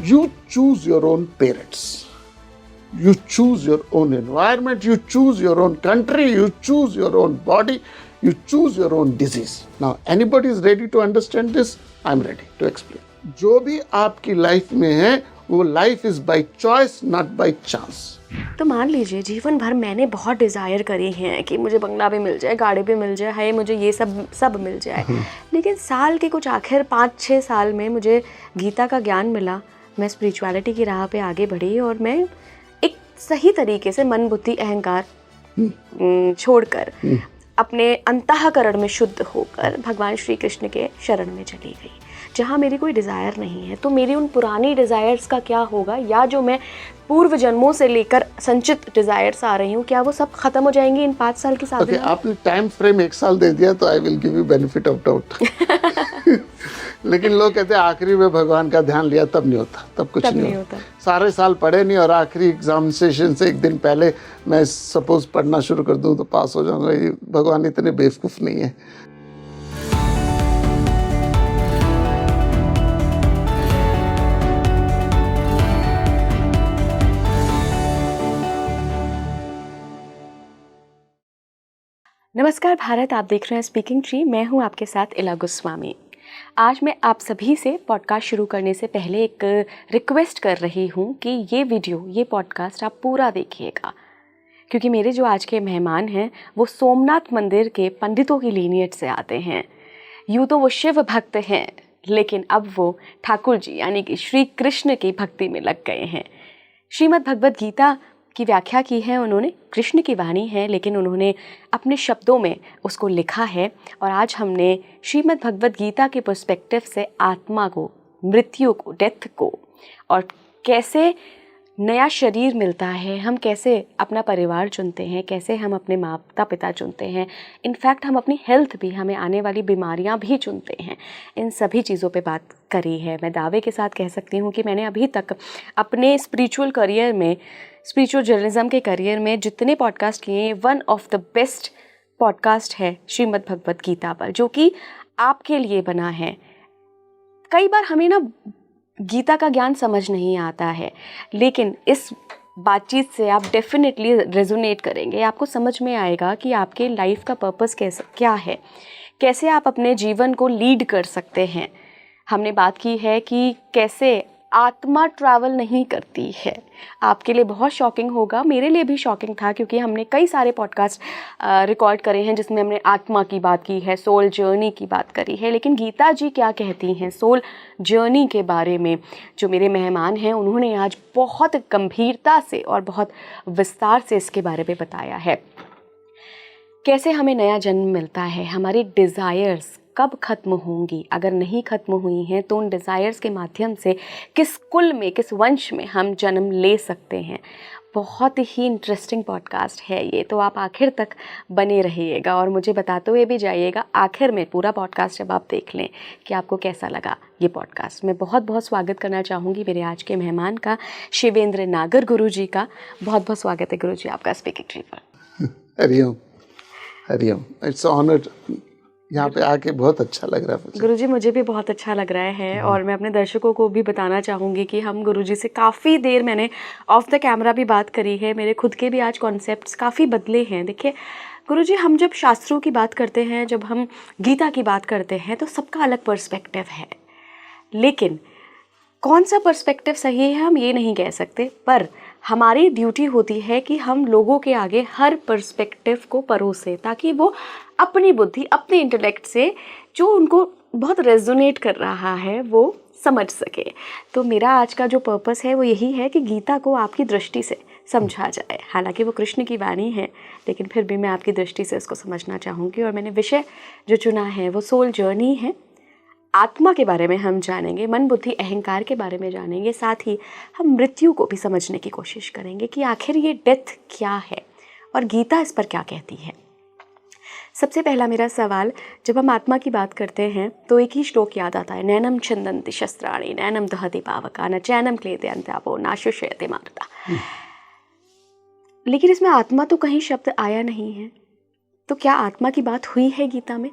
You choose your own parents. You choose your own environment. You choose your own country. You choose your own body. You choose your own disease. Now, anybody is ready to understand this? I'm ready to explain. जो भी आपकी life में है वो life is by choice, not by chance. तो मान लीजिए जीवन भर मैंने बहुत डिज़ायर करी हैं कि मुझे बंगला भी मिल जाए, गाड़ी भी मिल जाए, है मुझे ये सब मिल जाए, लेकिन साल के कुछ आखिर 5-6 साल में मुझे गीता का ज्ञान मिला, मैं स्पिरिचुअलिटी की राह पे आगे बढ़ी और मैं एक सही तरीके से मन बुद्धि अहंकार छोड़कर अपने अंतःकरण में शुद्ध होकर भगवान श्री कृष्ण के शरण में चली गई, जहाँ मेरी कोई डिज़ायर नहीं है। तो मेरी उन पुरानी डिज़ायर्स का क्या होगा, या जो मैं पूर्व जन्मों से लेकर संचित डिज़ायर्स आ रही हूँ, क्या वो सब खत्म हो जाएंगी इन 5 साल की साधना? Okay, आपने टाइम फ्रेम 1 साल दे दिया तो I will give you benefit of doubt. लेकिन लोग कहते हैं आखिरी में भगवान का ध्यान लिया तब नहीं होता, तब कुछ नहीं होता। सारे साल पढ़े नहीं और आखिरी एग्जाम सेशन से एक दिन पहले मैं सपोज पढ़ना शुरू कर दूं तो पास हो जाऊंगा, ये भगवान इतने बेवकूफ़ नहीं है। नमस्कार भारत, आप देख रहे हैं स्पीकिंग ट्री। मैं हूं आपके साथ इला गोस्वामी। आज मैं आप सभी से पॉडकास्ट शुरू करने से पहले एक रिक्वेस्ट कर रही हूं कि ये पॉडकास्ट आप पूरा देखिएगा, क्योंकि मेरे जो आज के मेहमान हैं वो सोमनाथ मंदिर के पंडितों की लीनियज से आते हैं। यूँ तो वो शिव भक्त हैं, लेकिन अब वो ठाकुर जी यानी कि श्री कृष्ण की भक्ति में लग गए हैं। श्रीमद् भगवद गीता की व्याख्या की है उन्होंने, कृष्ण की वाणी है, लेकिन उन्होंने अपने शब्दों में उसको लिखा है। और आज हमने श्रीमद् भगवद गीता के पर्सपेक्टिव से आत्मा को, मृत्यु को, डेथ को, और कैसे नया शरीर मिलता है, हम कैसे अपना परिवार चुनते हैं, कैसे हम अपने माता पिता चुनते हैं, इनफैक्ट हम अपनी हेल्थ भी, हमें आने वाली बीमारियां भी चुनते हैं, इन सभी चीज़ों पे बात करी है। मैं दावे के साथ कह सकती हूँ कि मैंने अभी तक अपने स्पिरिचुअल करियर में, स्पिरिचुअल जर्नलिज्म के करियर में जितने पॉडकास्ट किए हैं, one of the best podcast है श्रीमद् भगवद गीता पर, जो कि आपके लिए बना है। कई बार हमें ना गीता का ज्ञान समझ नहीं आता है, लेकिन इस बातचीत से आप डेफिनेटली रेजोनेट करेंगे, आपको समझ में आएगा कि आपके लाइफ का पर्पस क्या है, कैसे आप अपने जीवन को लीड कर सकते हैं। हमने बात की है कि कैसे आत्मा ट्रैवल नहीं करती है। आपके लिए बहुत शॉकिंग होगा, मेरे लिए भी शॉकिंग था, क्योंकि हमने कई सारे पॉडकास्ट रिकॉर्ड करे हैं जिसमें हमने आत्मा की बात की है, सोल जर्नी की बात करी है, लेकिन गीता जी क्या कहती हैं सोल जर्नी के बारे में, जो मेरे मेहमान हैं उन्होंने आज बहुत गंभीरता से और बहुत विस्तार से इसके बारे में बताया है। कैसे हमें नया जन्म मिलता है, हमारी डिज़ायर्स कब ख़त्म होंगी, अगर नहीं ख़त्म हुई हैं तो उन डिज़ायर्स के माध्यम से किस कुल में, किस वंश में हम जन्म ले सकते हैं। बहुत ही इंटरेस्टिंग पॉडकास्ट है ये, तो आप आखिर तक बने रहिएगा और मुझे बताते हुए भी जाइएगा आखिर में, पूरा पॉडकास्ट जब आप देख लें, कि आपको कैसा लगा ये पॉडकास्ट। मैं बहुत बहुत स्वागत करना चाहूँगी मेरे आज के मेहमान का, शिवेंद्र नागर गुरु जी का। बहुत बहुत स्वागत है गुरु जी आपका स्पीकिंग ट्री पर। हरिओम हरिओम, इट्स ऑनर, यहाँ पे आके बहुत अच्छा लग रहा है गुरुजी। मुझे भी बहुत अच्छा लग रहा है और मैं अपने दर्शकों को भी बताना चाहूँगी कि हम गुरुजी से काफ़ी देर, मैंने ऑफ द कैमरा भी बात करी है, मेरे खुद के भी आज कॉन्सेप्ट्स काफ़ी बदले हैं। देखिए गुरुजी, हम जब शास्त्रों की बात करते हैं, जब हम गीता की बात करते हैं, तो सबका अलग पर्सपेक्टिव है, लेकिन कौन सा पर्सपेक्टिव सही है हम ये नहीं कह सकते, पर हमारी ड्यूटी होती है कि हम लोगों के आगे हर पर्सपेक्टिव को परोसें, ताकि वो अपनी बुद्धि, अपने इंटेलेक्ट से जो उनको बहुत रेजोनेट कर रहा है वो समझ सके। तो मेरा आज का जो पर्पस है वो यही है कि गीता को आपकी दृष्टि से समझा जाए। हालांकि वो कृष्ण की वाणी है, लेकिन फिर भी मैं आपकी दृष्टि से उसको समझना चाहूँगी। और मैंने विषय जो चुना है वो सोल जर्नी है। आत्मा के बारे में हम जानेंगे, मन बुद्धि अहंकार के बारे में जानेंगे, साथ ही हम मृत्यु को भी समझने की कोशिश करेंगे कि आखिर ये डेथ क्या है और गीता इस पर क्या कहती है। सबसे पहला मेरा सवाल, जब हम आत्मा की बात करते हैं तो एक ही श्लोक याद आता है, नैनम छिन्दन्ति शस्त्राणि नैनम दहति पावका न चैनम क्लेदे अंत्यापो न शुष्यते मारुता। लेकिन इसमें आत्मा तो कहीं शब्द आया नहीं है, तो क्या आत्मा की बात हुई है गीता में?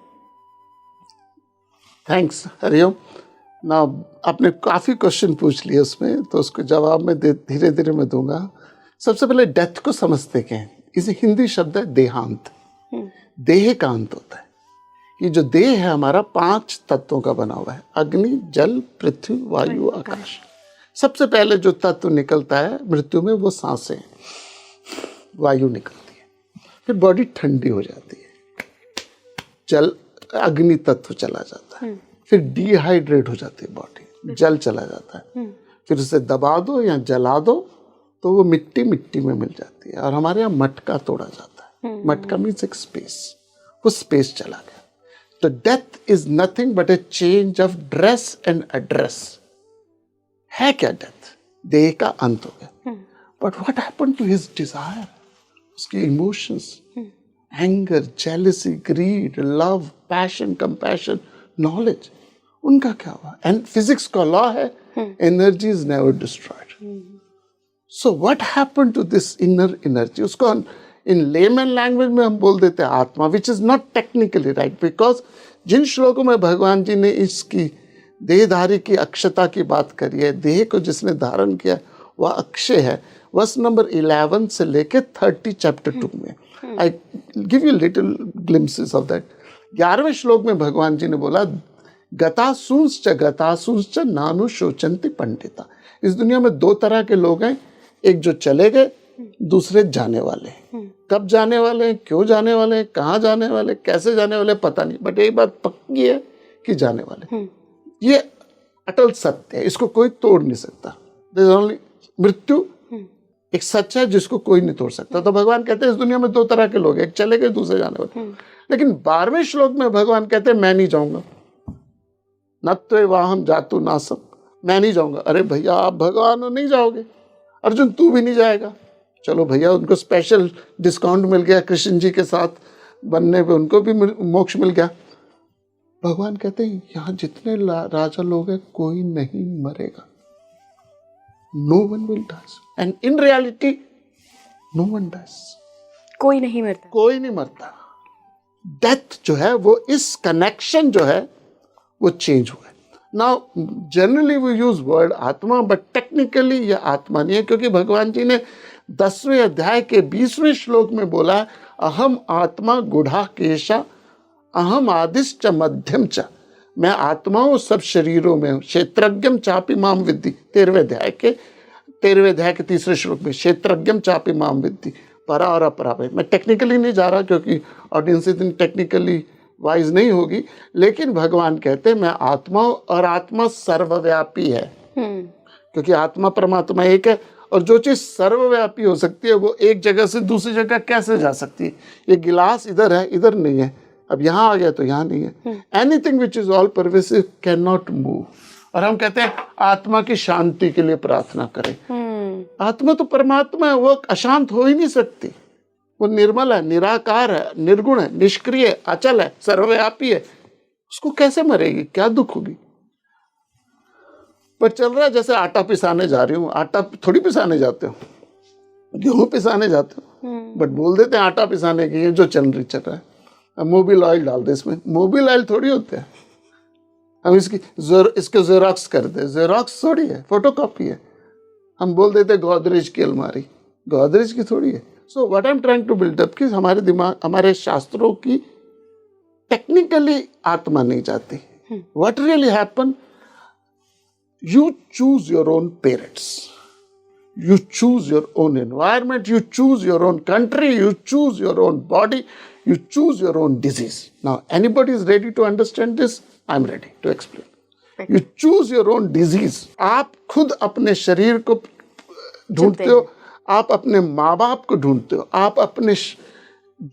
थैंक्स हरिओम। ना आपने काफ़ी क्वेश्चन पूछ लिए उसमें, तो उसको जवाब मैं धीरे धीरे मैं दूंगा। सबसे पहले डेथ को समझते क्या है। इसे हिंदी शब्द है देहांत। देह का अंत होता है। ये जो देह है हमारा 5 तत्वों का बना हुआ है, अग्नि, जल, पृथ्वी, वायु, आकाश। सबसे पहले जो तत्व निकलता है मृत्यु में वो सांसें, वायु निकलती है, फिर बॉडी ठंडी हो जाती है, जल अग्नि तत्व चला जाता है, फिर डिहाइड्रेट हो जाती है बॉडी, जल चला जाता है, फिर उसे दबा दो या जला दो तो वो मिट्टी मिट्टी में मिल जाती है। और हमारे यहाँ मटका तोड़ा जाता है। मटका मीन्स एक स्पेस, वो स्पेस चला गया। तो death is nothing but a change of dress and address. है क्या डेथ? देह का अंत हो गया। But what happened to his desire, उसके emotions, anger, jealousy, greed, love, passion, compassion, knowledge, उनका क्या हुआ? एंड फिजिक्स का लॉ है, energy is never destroyed. So what happened to this inner energy? उसको इन लेमन लैंग्वेज में हम बोल देते हैं आत्मा, which is not technically right, because जिन श्लोकों में भगवान जी ने इसकी देहधारी की अक्षता की बात करी है, देह को जिसने धारण किया वह अक्षय है, वर्स नंबर 11 से लेके 30 चैप्टर 2 में। I give you little glimpses of that. 11वें श्लोक में भगवान जी ने बोला गतासूंश्च नानु शोचंति पंडिता। इस दुनिया में 2 तरह के लोग हैं, एक जो चले गए, दूसरे जाने वाले हैं। कब जाने वाले हैं, क्यों जाने वाले हैं, कहाँ जाने वाले, कैसे जाने वाले पता नहीं, बट एक बात पक्की है कि जाने वाले। ये अटल सत्य है, इसको कोई तोड़ नहीं सकता। ओनली मृत्यु एक सच है जिसको कोई नहीं तोड़ सकता। तो भगवान कहते हैं इस दुनिया में 2 तरह के लोग हैं, एक चले गए, दूसरे जाने वाले। लेकिन 12वें श्लोक में भगवान कहते हैं मैं नहीं जाऊंगा, नत्वेवाहं जातु नासम, मैं नहीं जाऊंगा। अरे भैया आप भगवान हो, नहीं जाओगे। अर्जुन तू भी नहीं जाएगा। चलो भैया, उनको स्पेशल डिस्काउंट मिल गया कृष्ण जी के साथ बनने पे, उनको भी मोक्ष मिल गया। भगवान कहते हैं यहाँ जितने राजा लोग हैं कोई नहीं मरेगा, no one will die. And in reality no one dies, कोई नहीं मरता, कोई नहीं मरता। डेथ जो है वो इस कनेक्शन जो है वो चेंज हुआ है। Now generally we use word आत्मा, बट टेक्निकली ये आत्मा नहीं है, क्योंकि भगवान जी ने 10वें अध्याय के 20वें श्लोक में बोला अहम आत्मा गुढ़ा केशा अहम आदिश्च मध्यम च, मैं आत्मा हूँ, सब शरीरों में हूँ। क्षेत्रज्ञम चापि माम विद्धि, 13वें अध्याय के 3रे श्लोक में, क्षेत्रज्ञम चापि माम विद्धि, परा और अपरा। मैं टेक्निकली नहीं जा रहा क्योंकि ऑडियंस इतनी टेक्निकली वाइज नहीं होगी, लेकिन भगवान कहते हैं मैं आत्मा हूँ और आत्मा सर्वव्यापी है। क्योंकि आत्मा परमात्मा एक है, और जो चीज सर्वव्यापी हो सकती है वो एक जगह से दूसरी जगह कैसे जा सकती है? ये गिलास इधर है, इधर नहीं है, अब यहाँ आ गया तो यहाँ नहीं है। Anything which is all pervasive can not move. और हम कहते हैं आत्मा की शांति के लिए प्रार्थना करें। आत्मा तो परमात्मा है, वो अशांत हो ही नहीं सकती। वो निर्मल है, निराकार है, निर्गुण है, निष्क्रिय, अचल है, सर्वव्यापी है। उसको कैसे मरेगी? क्या दुख होगी? पर चल रहा है जैसे आटा पिसाने जा रही हूँ। आटा थोड़ी पिसाने जाते हो, गेहूं पिसाने जाते हो, बट बोल देते हैं आटा पिसाने की, जो चल रहा है। अब मोबिल ऑयल डाल दे इसमें, मोबिल ऑयल थोड़ी होते हैं। हम इसके जेरोक्स कर दे, जेरोक्स थोड़ी है, फोटोकॉपी है। हम बोल देते गोदरेज की अलमारी, गोदरेज की थोड़ी है। So what I am trying to build up कि हमारे दिमाग, हमारे शास्त्रों की टेक्निकली आत्मा नहीं जाती। What really happen, you choose your own parents, you choose your own environment, you choose your own country, you choose your own body, you choose your own disease. Now anybody is ready to understand this? I'm ready to explain. You choose your own disease. आप खुद अपने शरीर को ढूंढते हो, आप अपने माँ बाप को ढूंढते हो, आप अपने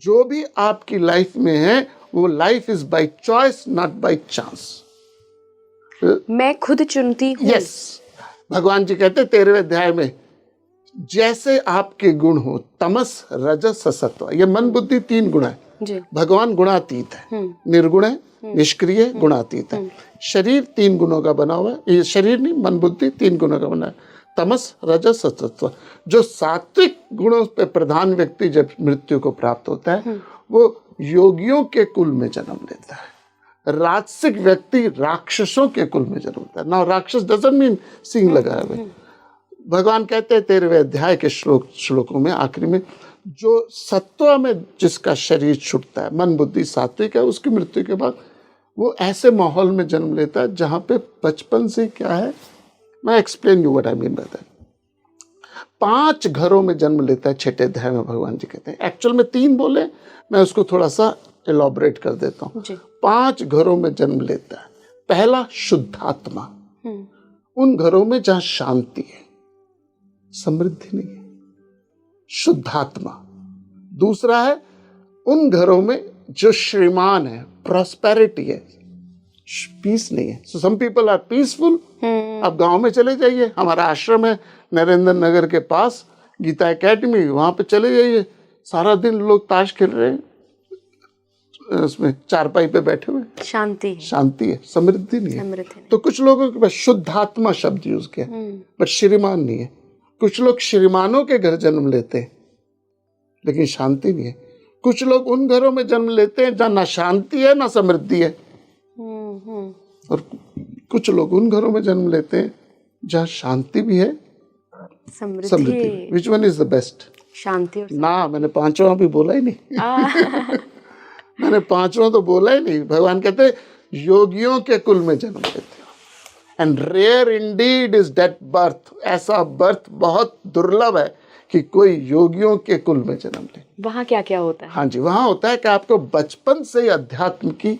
जो भी आपकी लाइफ में है वो life is by choice, not by chance. मैं खुद चुनती हूँ। यस, भगवान जी कहते 13वें अध्याय में, जैसे आपके गुण हो, तमस, रजस, सत्व, ये मन बुद्धि 3 गुण है जी। भगवान गुणातीत है, निर्गुण है, निष्क्रिय, गुणातीत है। शरीर 3 गुणों का बना हुआ है। ये शरीर नहीं, मन बुद्धि 3 गुणों का बना है, तमस, रजस, सत्व। जो सात्विक गुणों पे प्रधान व्यक्ति जब मृत्यु को प्राप्त होता है वो योगियों के कुल में जन्म लेता है। राजसिक व्यक्ति राक्षसों के कुल में जन्म लेता है। नाउ राक्षस डजंट मीन सिंह लगाया हुआ। भगवान कहते हैं 13वें अध्याय के श्लोकों में आखिरी में, जो सत्व में जिसका शरीर छूटता है, मन बुद्धि सात्विक है, उसकी मृत्यु के बाद वो ऐसे माहौल में जन्म लेता है जहाँ पे बचपन से क्या है, मैं explain you what I mean by that. 5 घरों में जन्म लेता है 6ठे अध्याय में भगवान जी कहते हैं। एक्चुअल में 3 बोले, मैं उसको थोड़ा सा एलॉबरेट कर देता हूँ। 5 घरों में जन्म लेता है। पहला शुद्धात्मा, उन घरों में जहाँ शांति है, समृद्धि नहीं है, शुद्धात्मा। दूसरा है उन घरों में जो श्रीमान है, प्रॉस्पेरिटी है, पीस नहीं है। सो सम पीपल आर पीसफुल। आप गांव में चले जाइए, हमारा आश्रम है नरेंद्र नगर के पास, गीता एकेडमी, वहां पे चले जाइए, सारा दिन लोग ताश खेल रहे हैं, उसमें चारपाई पे बैठे हुए, शांति है, समृद्धि नहीं है। तो कुछ लोगों के पास शुद्धात्मा शब्द यूज किया, बट श्रीमान नहीं है। कुछ लोग श्रीमानों के घर जन्म लेते हैं लेकिन शांति नहीं है। कुछ लोग उन घरों में जन्म लेते हैं जहाँ ना शांति है ना समृद्धि है, और कुछ लोग उन घरों में जन्म लेते हैं जहाँ शांति भी है, समृद्धि। Which one is the best? शांति और ना, मैंने 5वां भी बोला ही नहीं। मैंने 5वां तो बोला ही नहीं। भगवान कहते हैं योगियों के कुल में जन्म लेते हो, and rare indeed is that birth. ऐसा बर्थ बहुत दुर्लभ है कि कोई योगियों के कुल में जन्म ले। वहाँ क्या क्या होता है? हाँ जी, वहाँ होता है कि आपको बचपन से ही अध्यात्म की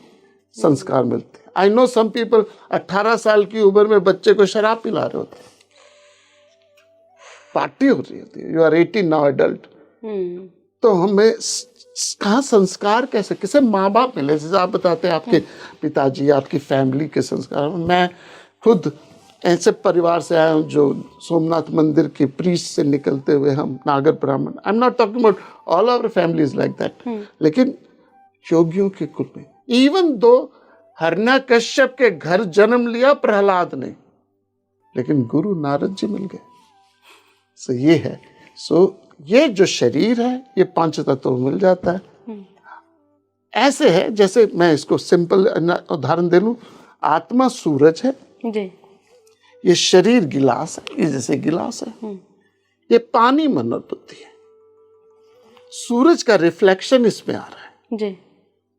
संस्कार मिलते हैं। आई नो सम पीपल 18 साल की उम्र में बच्चे को शराब पिला रहे होते हैं, पार्टी हो रही होती है, यू आर 18 नाउ एडल्ट। तो हमें कहाँ संस्कार कैसे, किसे माँ बाप मिले? जैसे आप बताते हैं आपके पिताजी, आपकी फैमिली के संस्कार। मैं खुद ऐसे परिवार से आया हूँ जो सोमनाथ मंदिर के प्रीस्ट से निकलते हुए हम नागर ब्राह्मण। I am not talking about all our families like that, लेकिन योगियों के कुल में। इवन दो हिरण्यकश्यप के घर जन्म लिया प्रहलाद ने, लेकिन गुरु नारद जी मिल गए। सो ये है, सो ये जो शरीर है ये 5 तत्वों में मिल जाता है। ऐसे है जैसे मैं इसको सिंपल उदाहरण दे लूं, आत्मा सूरज है जी, ये शरीर गिलास है, ये जैसे गिलास है, ये पानी मन और बुद्धि है। सूरज का रिफ्लेक्शन इसमें आ रहा है जी,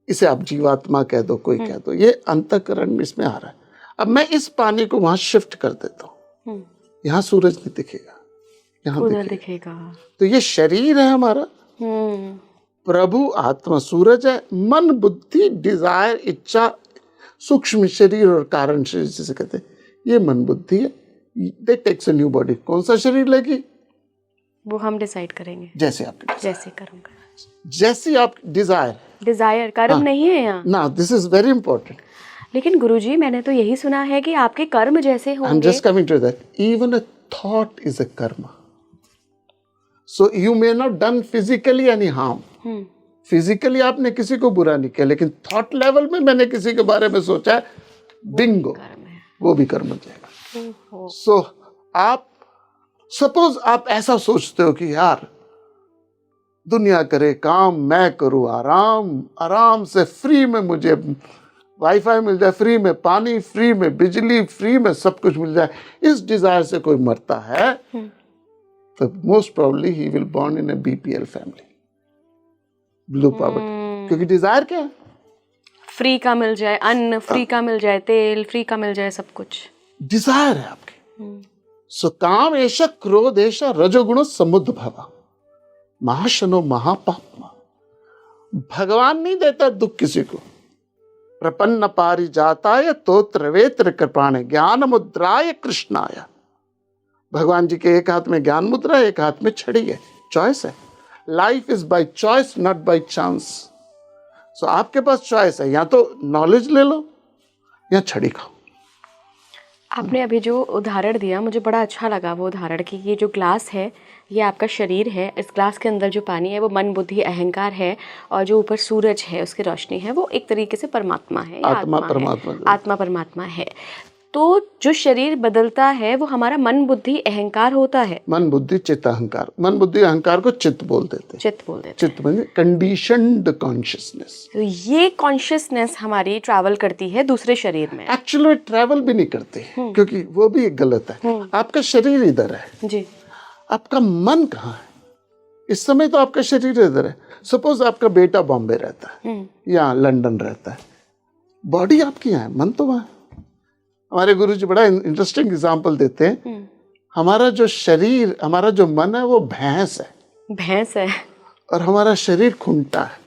इसे आप जीवात्मा कह दो, कोई कह दो, ये अंतःकरण में इसमें आ रहा है। अब मैं इस पानी को वहां शिफ्ट कर देता हूँ, यहाँ सूरज नहीं दिखेगा, यहाँ दिखेगा। तो ये शरीर है हमारा, प्रभु आत्मा सूरज है, मन बुद्धि डिजायर इच्छा सूक्ष्म शरीर और कारण शरीर जिसे कहते हैं, ये मन बुद्धि है। दे टेक्स अ न्यू बॉडी। कौन सा शरीर लेगी वो हम डिसाइड करेंगे, जैसे आपके जैसे करूँगा, जैसी आप डिजायर कर्म नहीं है यहाँ ना। This is very important. लेकिन गुरुजी मैंने तो यही सुना है कि आपके कर्म जैसे होंगे। I am just coming to that. Even a thought is a karma. So you may not done physically any harm. Physically आपने किसी को बुरा नहीं किया, लेकिन थॉट लेवल में मैंने किसी के बारे में सोचा, बिंगो, वो भी कर्म बन जाएगा। सो आप सपोज आप ऐसा सोचते हो कि यार दुनिया करे काम, मैं करूँ आराम, आराम से फ्री में मुझे वाईफाई मिल जाए, फ्री में पानी, फ्री में बिजली, फ्री में सब कुछ मिल जाए, इस डिजायर से कोई मरता है तो most probably he will born in a BPL family, blue poverty. क्योंकि डिजायर क्या है? फ्री का मिल जाए अन्न, फ्री का मिल जाए तेल, फ्री का मिल जाए सब कुछ, डिजायर है आपके। सो काम एषा क्रोध एषा रजोगुणो समुद्ध भवा महाशनो महापापमा। भगवान नहीं देता दुख किसी को। प्रपन्न पारिजाताय तोत्र वेत्र कृपाणे ज्ञान मुद्राय कृष्णाय। भगवान जी के एक हाथ में ज्ञान मुद्रा, एक हाथ में छड़ी है, चॉइस है। Life is by choice not by chance. So आपके पास चॉइस है, या तो नॉलेज ले लो या छड़ी खाओ। आपने अभी जो उदाहरण दिया मुझे बड़ा अच्छा लगा वो उदाहरण कि ये जो ग्लास है ये आपका शरीर है, इस ग्लास के अंदर जो पानी है वो मन बुद्धि अहंकार है, और जो ऊपर सूरज है उसकी रोशनी है वो एक तरीके से परमात्मा है, आत्मा परमात्मा, आत्मा परमात्मा है। तो जो शरीर बदलता है वो हमारा मन बुद्धि अहंकार होता है। मन बुद्धि चित्त अहंकार, मन बुद्धि अहंकार को चित्त बोल देते हैं। चित्त बोल देते हैं। चित्त मतलब कंडीशनड कॉन्शियसनेस। तो ये कॉन्शियसनेस हमारी ट्रैवल करती है दूसरे शरीर में। एक्चुअली ट्रैवल भी नहीं करते, क्योंकि वो भी एक गलत है। आपका शरीर इधर है जी, आपका मन कहाँ है? इस समय तो आपका शरीर इधर है। सपोज आपका बेटा बॉम्बे रहता है या लंदन रहता है, बॉडी आपकी यहाँ है, मन तो वहाँ है। हमारे गुरुजी बड़ा इंटरेस्टिंग एग्जाम्पल देते हैं। हमारा जो शरीर, हमारा जो मन है वो भैंस है, भैंस है, और हमारा शरीर खुंटा है।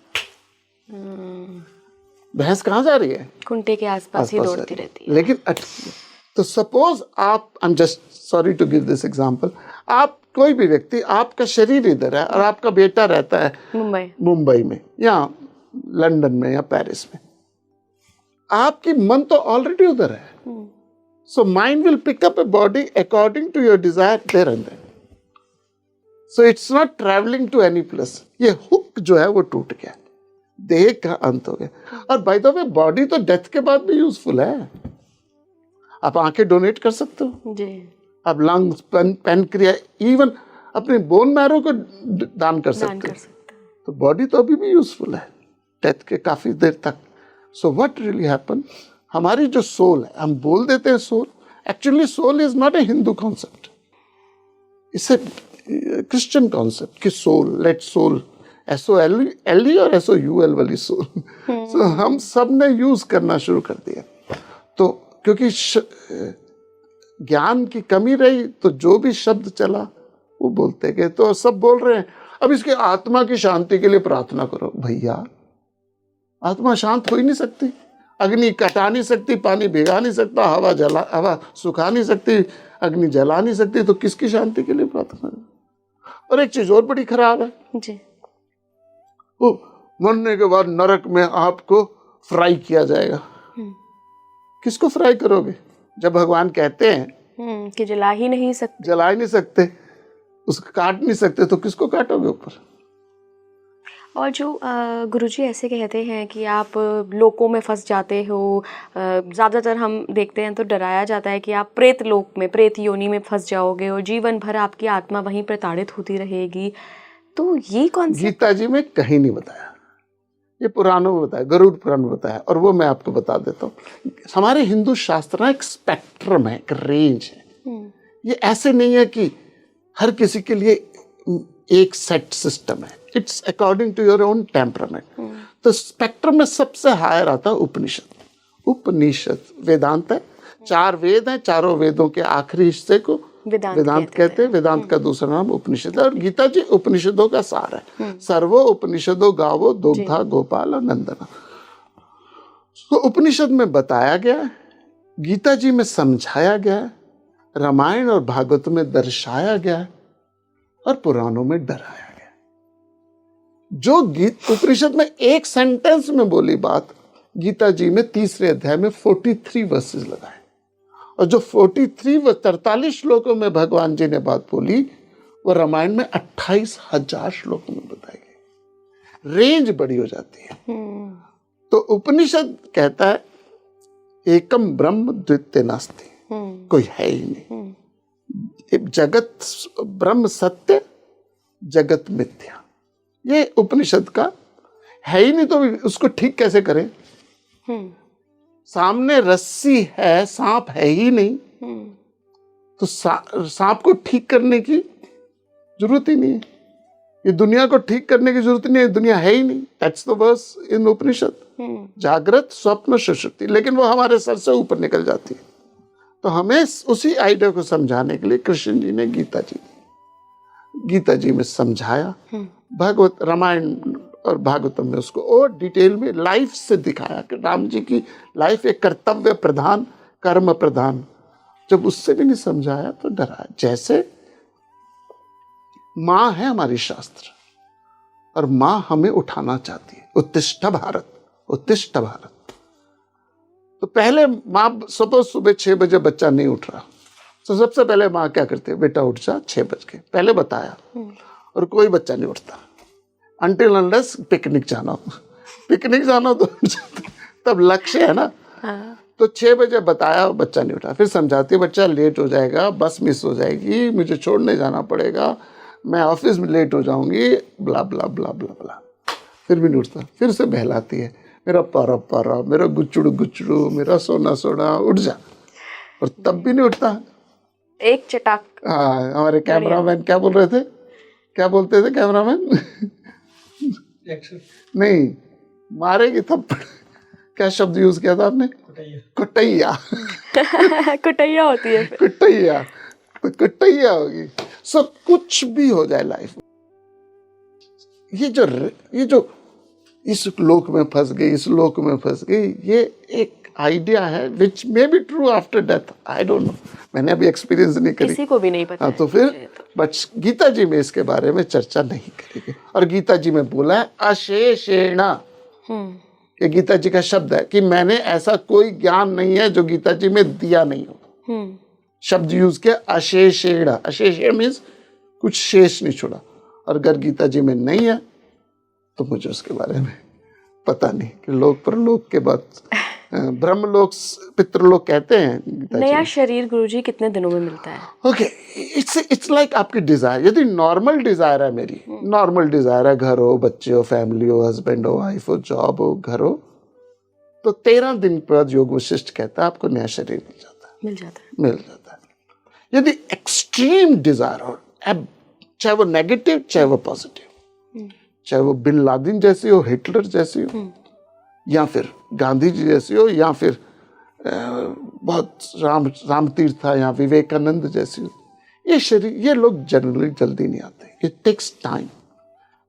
भैंस कहाँ जा रही है? कुंटे के आसपास ही दौड़ती रहती है। लेकिन तो सपोज आप, I am just sorry to give this example, आप कोई भी व्यक्ति, आपका शरीर इधर है और आपका बेटा रहता है मुंबई में या लंदन में या पेरिस में, आपकी मन तो ऑलरेडी उधर है। So mind will pick up a body according to your desire there and then. So it's not travelling to any place. ये हुक जो है वो टूट गया, देह का अंत हो गया। और बाय द वे बॉडी तो डेथ के बाद भी यूजफुल है। आप आंखें डोनेट कर सकते हो जी, आप लंग्स, पेनक्रिया, इवन अपने बोन मैरो को दान कर सकते हो। तो बॉडी तो अभी भी यूजफुल है डेथ के काफी देर तक। सो व्हाट रियली हैपन, हमारी जो सोल है, हम बोल देते हैं soul, actually soul is not a Hindu concept, it's a Christian concept कि सोल, लेट सोल, SOLE और SOUL वाली सोल। सो हम सब ने यूज करना शुरू कर दिया। तो क्योंकि ज्ञान की कमी रही तो जो भी शब्द चला वो बोलते गए। तो सब बोल रहे हैं अब इसके आत्मा की शांति के लिए प्रार्थना करो। भैया आत्मा शांत हो ही नहीं सकती, अग्नि कटा नहीं सकती, पानी भिगा नहीं सकता, हवा सुखा नहीं सकती, अग्नि जला नहीं सकती, तो किसकी शांति के लिए प्रार्थना करो? और एक चीज और बड़ी खराब है जी, वो मरने के बाद नरक में आपको फ्राई किया जाएगा। किसको फ्राई करोगे? जब भगवान कहते हैं कि जला ही नहीं सकते, उसको काट नहीं सकते, तो किसको काटोगे ऊपर? और जो गुरुजी ऐसे कहते हैं कि आप लोकों में फंस जाते हो, ज़्यादातर हम देखते हैं तो डराया जाता है कि आप प्रेत लोक में, प्रेत योनि में फंस जाओगे और जीवन भर आपकी आत्मा वहीं प्रताड़ित होती रहेगी। तो ये कौन सी? गीता जी में कहीं नहीं बताया, ये पुराणों में बताया, गरुड़ पुराण में बताया, और वो मैं आपको बता देता हूँ। हमारे हिंदू शास्त्र ना एक स्पेक्ट्रम है, एक रेंज है। ये ऐसे नहीं है कि हर किसी के लिए एक सेट सिस्टम है, it's according to your own temperament. तो स्पेक्ट्रम में सबसे हायर आता है उपनिषद। उपनिषद वेदांत है, 4 वेद हैं, चारों वेदों के आखिरी हिस्से को वेदांत कहते हैं। वेदांत का दूसरा नाम उपनिषद है, और गीता जी उपनिषदों का सार है। सर्वो उपनिषदों गावो दुग्धा गोपाल और नंदना। तो उपनिषद में बताया गया, गीता जी में समझाया गया, रामायण और भागवत में दर्शाया गया, और पुराणों में डराया गया। जो उपनिषद में एक सेंटेंस में बोली बात, गीता जी में 3रे अध्याय में 43 वर्सेस लगाए, और जो 43 श्लोकों में भगवान जी ने बात बोली वो रामायण में 28,000 श्लोकों में बताई गई। रेंज बड़ी हो जाती है। तो उपनिषद कहता है एकम ब्रह्म द्वितीय नास्ति, कोई है ही नहीं। जगत ब्रह्म सत्य, जगत मिथ्या, ये उपनिषद का है ही नहीं, तो उसको ठीक कैसे करें? सामने रस्सी है, सांप है ही नहीं, तो सांप को ठीक करने की जरूरत ही नहीं है। ये दुनिया को ठीक करने की जरूरत नहीं है, दुनिया है ही नहीं। दैट्स द वर्स इन उपनिषद। जागृत स्वप्न सुषुप्ति, लेकिन वो हमारे सर से ऊपर निकल जाती है। तो हमें उसी आइडिया को समझाने के लिए कृष्ण जी ने गीता जी में समझाया, भागवत, रामायण और भागवतम में उसको और डिटेल में लाइफ से दिखाया कि राम जी की लाइफ एक कर्तव्य प्रधान, कर्म प्रधान। जब उससे भी नहीं समझाया तो डराया। जैसे माँ है हमारी शास्त्र, और माँ हमें उठाना चाहती है, उत्तिष्ठ भारत, उत्तिष्ठ भारत। तो पहले माँ, सपोज सुबह 6 बजे बच्चा नहीं उठ रहा, तो सबसे पहले माँ क्या करती है? बेटा उठ जा 6 बजे, पहले बताया, और कोई बच्चा नहीं उठता अनटिल अनलेस पिकनिक जाना हो तो तब लक्ष्य है ना। तो 6 बजे बताया, बच्चा नहीं उठा। फिर समझाती है बच्चा लेट हो जाएगा, बस मिस हो जाएगी, मुझे छोड़ने जाना पड़ेगा, मैं ऑफिस में लेट हो जाऊंगी, ब्ला ब्ला ब्ला ब्ला ब्ला। फिर भी नहीं उठता। फिर से बहलाती है, मेरा पारा पारा, मेरा गुचड़ू गुचड़ू, मेरा सोना सोना, उठ जा। और तब भी नहीं उठता। एक चटाक। हाँ, हमारे कैमरामैन क्या बोल रहे थे, क्या बोलते थे कैमरामैन? नहीं, मारेगी थप्पड़। क्या शब्द यूज किया था आपने? कुटैया। कुटैया होती है फिर। कुटैया, तो कुटैया होगी। सब कुछ भी हो जाए लाइफ में, ये जो इस लोक में फंस गई, इस लोक में फंस गई, ये एक आइडिया है which may be true after death, I don't know, मैंने अभी एक्सपीरियंस नहीं करी, किसी को भी नहीं पता। हाँ, तो फिर बट गीता जी में इसके बारे में चर्चा नहीं करेंगे। और गीता जी में बोला है अशेषेण, ये गीता जी का शब्द है कि मैंने ऐसा कोई ज्ञान नहीं है जो गीता जी में दिया नहीं हो। शब्द यूज किया अशेषेण, अशेषेण मीन्स कुछ शेष नहीं छोड़ा। और अगर गीता जी में नहीं है तो मुझे उसके बारे में पता नहीं कि लोक परलोक के बाद ब्रह्मलोक पितृलोक कहते हैं। नया शरीर गुरुजी कितने दिनों में मिलता है? ओके, इट्स लाइक आपकी डिजायर। यदि नॉर्मल डिजायर है, मेरी नॉर्मल डिजायर है, घर हो, बच्चे हो, फैमिली हो, हस्बैंड हो, वाइफ हो, जॉब हो, घर हो, तो 13 दिन बाद योग वशिष्ठ कहता है आपको नया शरीर मिल जाता है। मिल जाता है। यदि एक्सट्रीम डिजायर हो, चाहे वो नेगेटिव चाहे वो पॉजिटिव, चाहे वो बिन लादेन जैसी हो, हिटलर जैसी हो, या फिर गांधी जी जैसी हो, या फिर बहुत राम तीर्थ या विवेकानंद जैसी हो, ये शरीर, ये लोग जनरली जल्दी नहीं आते। It takes time.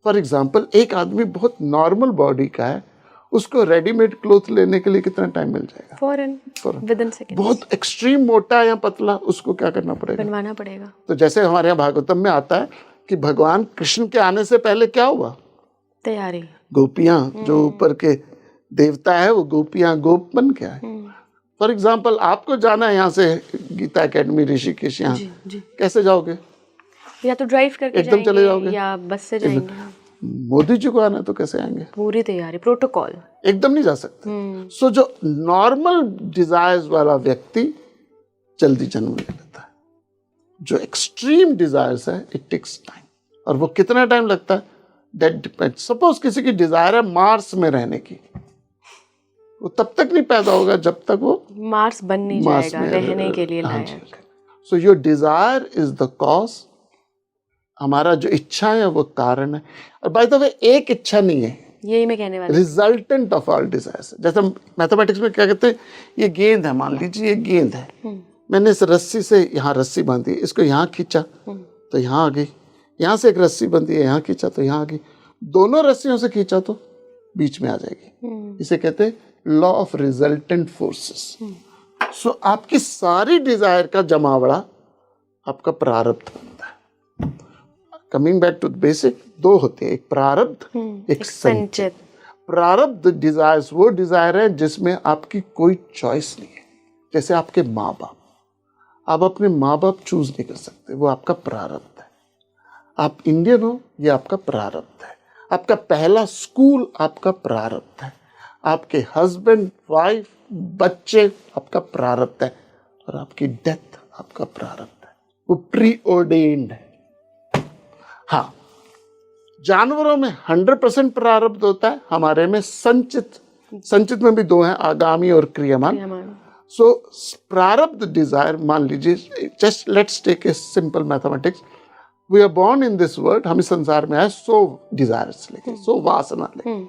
For example, एक आदमी बहुत नॉर्मल बॉडी का है, उसको रेडीमेड क्लोथ लेने के लिए कितना टाइम मिल जाएगा? फौरन, विदिन सेकंड्स। बहुत एक्सट्रीम मोटा या पतला, उसको क्या करना पड़ेगा? बनवाना पड़ेगा। तो जैसे हमारे यहाँ भागवतम में आता है कि भगवान कृष्ण के आने से पहले क्या हुआ? तैयारी। गोपियां, जो ऊपर के देवता है वो गोपियां गोप बन के आए। फॉर एग्जाम्पल, आपको जाना है यहाँ से गीता एकेडमी ऋषिकेश, यहाँ कैसे जाओगे? या तो ड्राइव करके एकदम चले जाओगे या बस से जाएंगे। मोदी जी को आना है तो कैसे आएंगे? पूरी तैयारी, प्रोटोकॉल, एकदम नहीं जा सकते। सो जो नॉर्मल डिजायर्स वाला व्यक्ति जल्दी जन्म ले लेता है। जो एक्सट्रीम डिजायर्स है, इट टेक्स टाइम। और वो कितना टाइम लगता है, दैट डिपेंड्स। सपोज किसी की डिजायर है मार्स में रहने की, वो तब तक नहीं पैदा होगा जब तक वो मार्स बन नहीं जाएगा रहने के लिए लायक। So your desire is the cause. हमारा जो इच्छा है वो कारण है। और बाय द वे, एक इच्छा नहीं है, यही मैं कहने वाली, रिजल्टेंट ऑफ ऑल डिजायर्स। जैसे मैथमेटिक्स में क्या कहते हैं, ये गेंद है, मान लीजिए ये गेंद है, मैंने इस रस्सी से यहाँ रस्सी बांधी, इसको यहाँ खींचा तो यहाँ आ गई, यहाँ से एक रस्सी बंधी है, यहाँ खींचा तो यहाँ आ गई, दोनों रस्सियों से खींचा तो बीच में आ जाएगी। इसे कहते हैं लॉ ऑफ रिजल्टेंट फोर्सेस। सो आपकी सारी डिजायर का जमावड़ा आपका प्रारब्ध बनता है। कमिंग बैक टू बेसिक, दो होते हैं, एक प्रारब्ध, एक संचित। प्रारब्ध डिजायर्स वो डिजायर है जिसमें आपकी कोई चॉइस नहीं है। जैसे आपके माँ बाप, आप अपने माँ बाप चूज नहीं कर सकते, वो आपका प्रारब्ध है। आप इंडियन हो, ये आपका प्रारब्ध है। आपका पहला स्कूल आपका प्रारब्ध है। आपके हस्बैंड, वाइफ, बच्चे आपका प्रारब्ध है। और आपकी डेथ आपका प्रारब्ध है, वो प्री ऑर्डेन्ड है। हाँ, जानवरों में 100% प्रारब्ध होता है, हमारे में संचित में भी दो हैं, आगामी और क्रियामान। सो प्रारब्ध डिजायर, मान लीजिए, just let's take a simple mathematics, we are born in this world, हम इस संसार में आए 100 डिजायर्स लेके, 100 वासना लेके।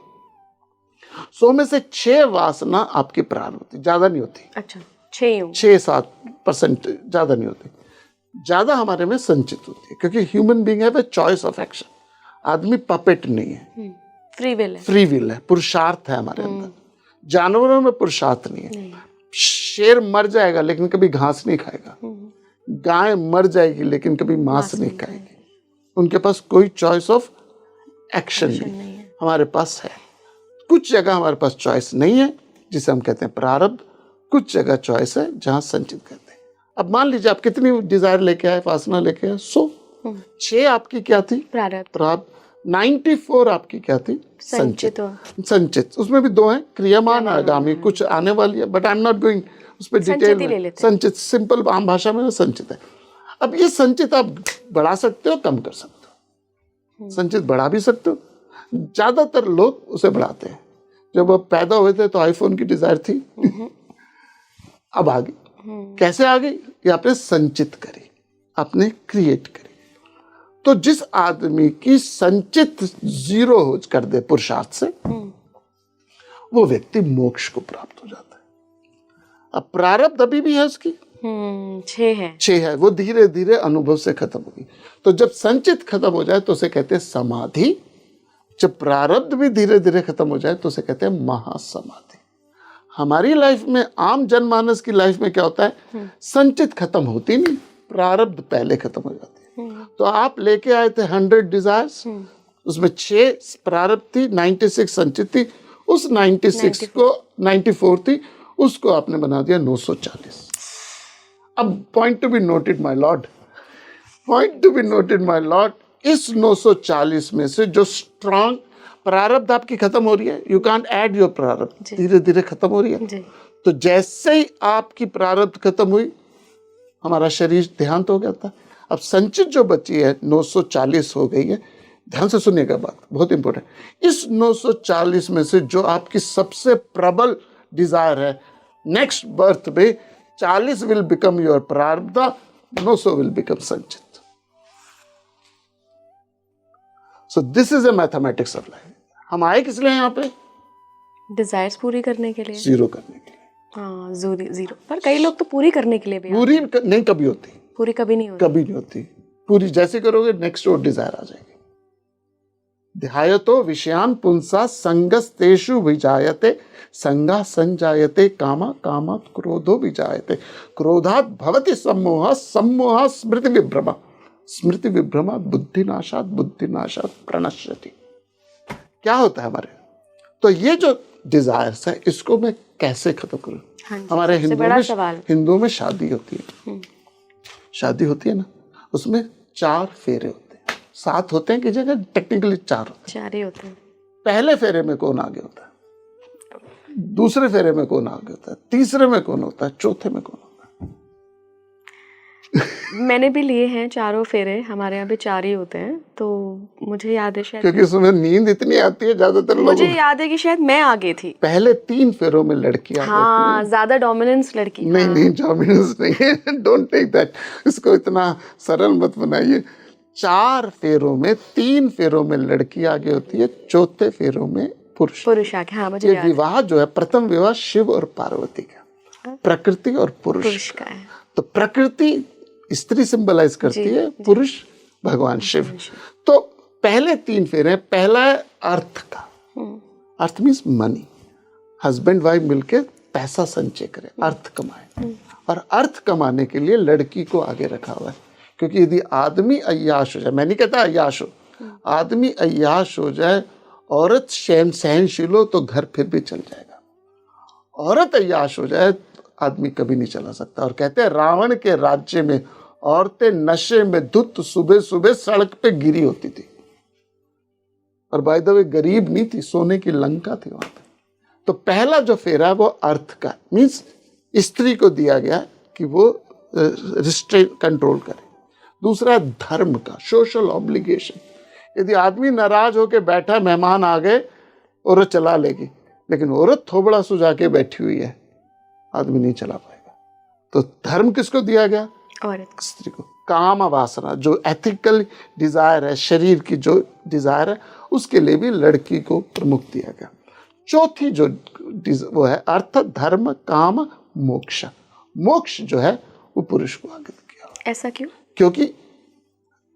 100 में से 6 वासना आपकी प्रारब्ध, ज्यादा नहीं होती। अच्छा, 6-7% ज्यादा नहीं होती, ज्यादा हमारे में संचित होती है, क्योंकि ह्यूमन बीइंग है चॉइस ऑफ एक्शन। आदमी पपेट नहीं है, फ्री विल है, पुरुषार्थ है हमारे अंदर। जानवरों में पुरुषार्थ नहीं है। शेर मर जाएगा लेकिन कभी घास नहीं खाएगा, गाय मर जाएगी लेकिन कभी मांस नहीं खाएगी। उनके पास कोई चॉइस ऑफ एक्शन नहीं है, हमारे पास है। कुछ जगह हमारे पास चॉइस नहीं है, जिसे हम कहते हैं प्रारब्ध, कुछ जगह चॉइस है जहां संचित कहते हैं। अब मान लीजिए आप कितनी डिजायर लेके आए, वासना लेके आए, 100। 6 आपकी क्या थी? प्रारब्ध। 94 आपकी क्या थी? संचित। संचित, उसमें भी दो हैं, क्रियामान आगामी, कुछ आने वाली है, but I am not going उस पर डिटेल में। संचित सिंपल आम भाषा में संचित है। अब ये संचित आप बढ़ा सकते हो, कम कर सकते हो। संचित बढ़ा भी सकते हो, ज्यादातर लोग उसे बढ़ाते हैं। जब अब पैदा हुए थे तो आईफोन की डिजायर थी, अब आ गई। कैसे आ गई? ये आपने संचित करी, आपने क्रिएट करी। तो जिस आदमी की संचित 0 हो कर दे पुरुषार्थ से, वो व्यक्ति मोक्ष को प्राप्त हो जाता है। अब प्रारब्ध अभी भी है उसकी, 6 है, वो धीरे धीरे अनुभव से खत्म होगी। तो जब संचित खत्म हो जाए तो उसे कहते हैं समाधि। जब प्रारब्ध भी धीरे धीरे खत्म हो जाए तो उसे कहते हैं महासमाधि। हमारी लाइफ में, आम जनमानस की लाइफ में क्या होता है? संचित खत्म होती नहीं, प्रारब्ध पहले खत्म हो जाती है। तो आप लेके आए थे 100 डिजायर्स, उसमें 6 प्रारब्ध थी, 96 संचित थी। उस 96 को 94 थी, उसको आपने बना दिया 940। अब point to be noted my Lord, point to be noted my Lord, इस 940 में से जो स्ट्रांग प्रारब्ध आपकी खत्म हो रही है, यू कांट ऐड योर प्रारब्ध, धीरे धीरे खत्म हो रही है। तो जैसे ही आपकी प्रारब्ध खत्म हुई, हमारा शरीर देहांत हो गया था। अब संचित जो बची है 940 हो गई है। ध्यान से सुनिएगा बात, बहुत इंपॉर्टेंट। इस 940 में से जो आपकी सबसे प्रबल डिजायर है, नेक्स्ट बर्थ में 40 विल बिकम योर प्रारब्ध, 900 विल बिकम संचित। So this is a mathematics of life. हम आए किस लिए यहाँ पे? डिजायर्स पूरी करने के लिए, 0 करने के लिए। हाँ, 0। पर कई लोग तो पूरी करने के लिए भी पूरी नहीं कभी होती, पूरी कभी नहीं होती, कभी नहीं होती। पूरी जैसे करोगे नेक्स्ट और डिजायर आ जाएगी। ध्यायतो विषयान पुंसा संगस्तेषु विजायते, संगा संजायते कामा, कामात् क्रोधो विजायते, क्रोधात् भवति सम्मोह, सम्मोह स्मृति विभ्रमा, स्मृति विभ्रमा बुद्धिनाशात्, बुद्धिनाशात् प्रणश्यति। क्या होता है हमारे? तो ये जो डिजायर्स है, इसको मैं कैसे खत्म करूं? हमारे हिंदुओं में शादी होती है, शादी होती है ना, उसमें 4 फेरे होते हैं। 7 होते हैं कि जगह टेक्निकली 4 ही होते हैं। पहले फेरे में कौन आगे होता है? दूसरे फेरे में कौन आगे होता है? तीसरे में कौन होता है? चौथे में कौन होता है? मैंने भी लिए हैं 4 फेरे, हमारे यहाँ भी 4 ही होते हैं। तो मुझे याद है शायद, क्योंकि उसमें नींद इतनी आती है ज्यादातर लोगों को। मुझे याद है कि शायद मैं आगे थी। पहले 3 फेरों में लड़की आगे होती है। ज्यादा डोमिनेंस लड़की। नहीं, डोमिनेंस नहीं है, डोंट टेक दैट, इसको इतना सरल मत बनाइए। 4 फेरों में 3 फेरों में लड़की आगे होती है, चौथे फेरों में पुरुष आगे। हाँ, मुझे ये विवाह जो है, प्रथम विवाह शिव और पार्वती का, प्रकृति और पुरुष का है। तो प्रकृति स्त्री सिंबलाइज करती है, पुरुष भगवान शिव। तो पहले 3 फेरे, पहला है अर्थ का। अर्थ मीन्स मनी, हस्बैंड वाइफ मिलके पैसा संचय करे, अर्थ कमाए। और अर्थ कमाने के लिए लड़की को आगे रखा हुआ है, क्योंकि यदि आदमी अय्याश हो जाए, मैं नहीं कहता अय्याश हो, आदमी अय्याश हो जाए, औरत सहनशील हो तो घर फिर भी चल जाएगा। औरत अय्याश हो जाए आदमी कभी नहीं चला सकता। और कहते हैं रावण के राज्य में औरतें नशे में धुत सुबह सुबह सड़क पे गिरी होती थी। और बाय द वे गरीब नहीं थी, सोने की लंका थी वहां पे। तो पहला जो फेरा है वो अर्थ का, मीन्स स्त्री को दिया गया कि वो रिस्ट्रेन कंट्रोल करे। दूसरा धर्म का, सोशल ऑब्लिगेशन। यदि आदमी नाराज होकर बैठा, मेहमान आ गए, औरत चला लेगी, लेकिन औरत थोबड़ा सुझा के बैठी हुई है, आदमी नहीं चला पाएगा। तो धर्म किसको दिया गया? औरत, स्त्री को। काम वासना, जो एथिकल डिजायर है, शरीर की जो डिजायर है, उसके लिए भी लड़की को प्रमुख दिया गया। चौथी जो वो है अर्थ, धर्म, काम, मोक्ष। मोक्ष जो है वो पुरुष को आगे किया। ऐसा क्यों? क्योंकि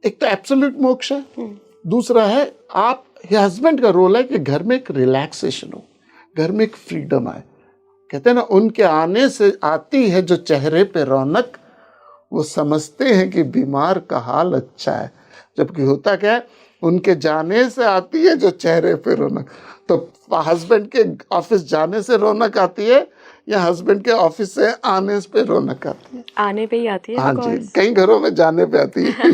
एक तो एब्सोल्यूट मोक्ष है, दूसरा है आप, हस्बैंड का रोल है कि घर में एक रिलैक्सेशन हो, घर में एक फ्रीडम आए। कहते हैं ना, उनके आने से आती है जो चेहरे पे रौनक, वो समझते हैं कि बीमार का हाल अच्छा है। जबकि होता क्या है, उनके जाने से आती है जो चेहरे पे रौनक। तो हस्बैंड के ऑफिस जाने से रौनक आती है या हस्बैंड के ऑफिस से आने पे रौनक आती है? आने पे ही आती है। हाँ जी, कई घरों में जाने पे आती है।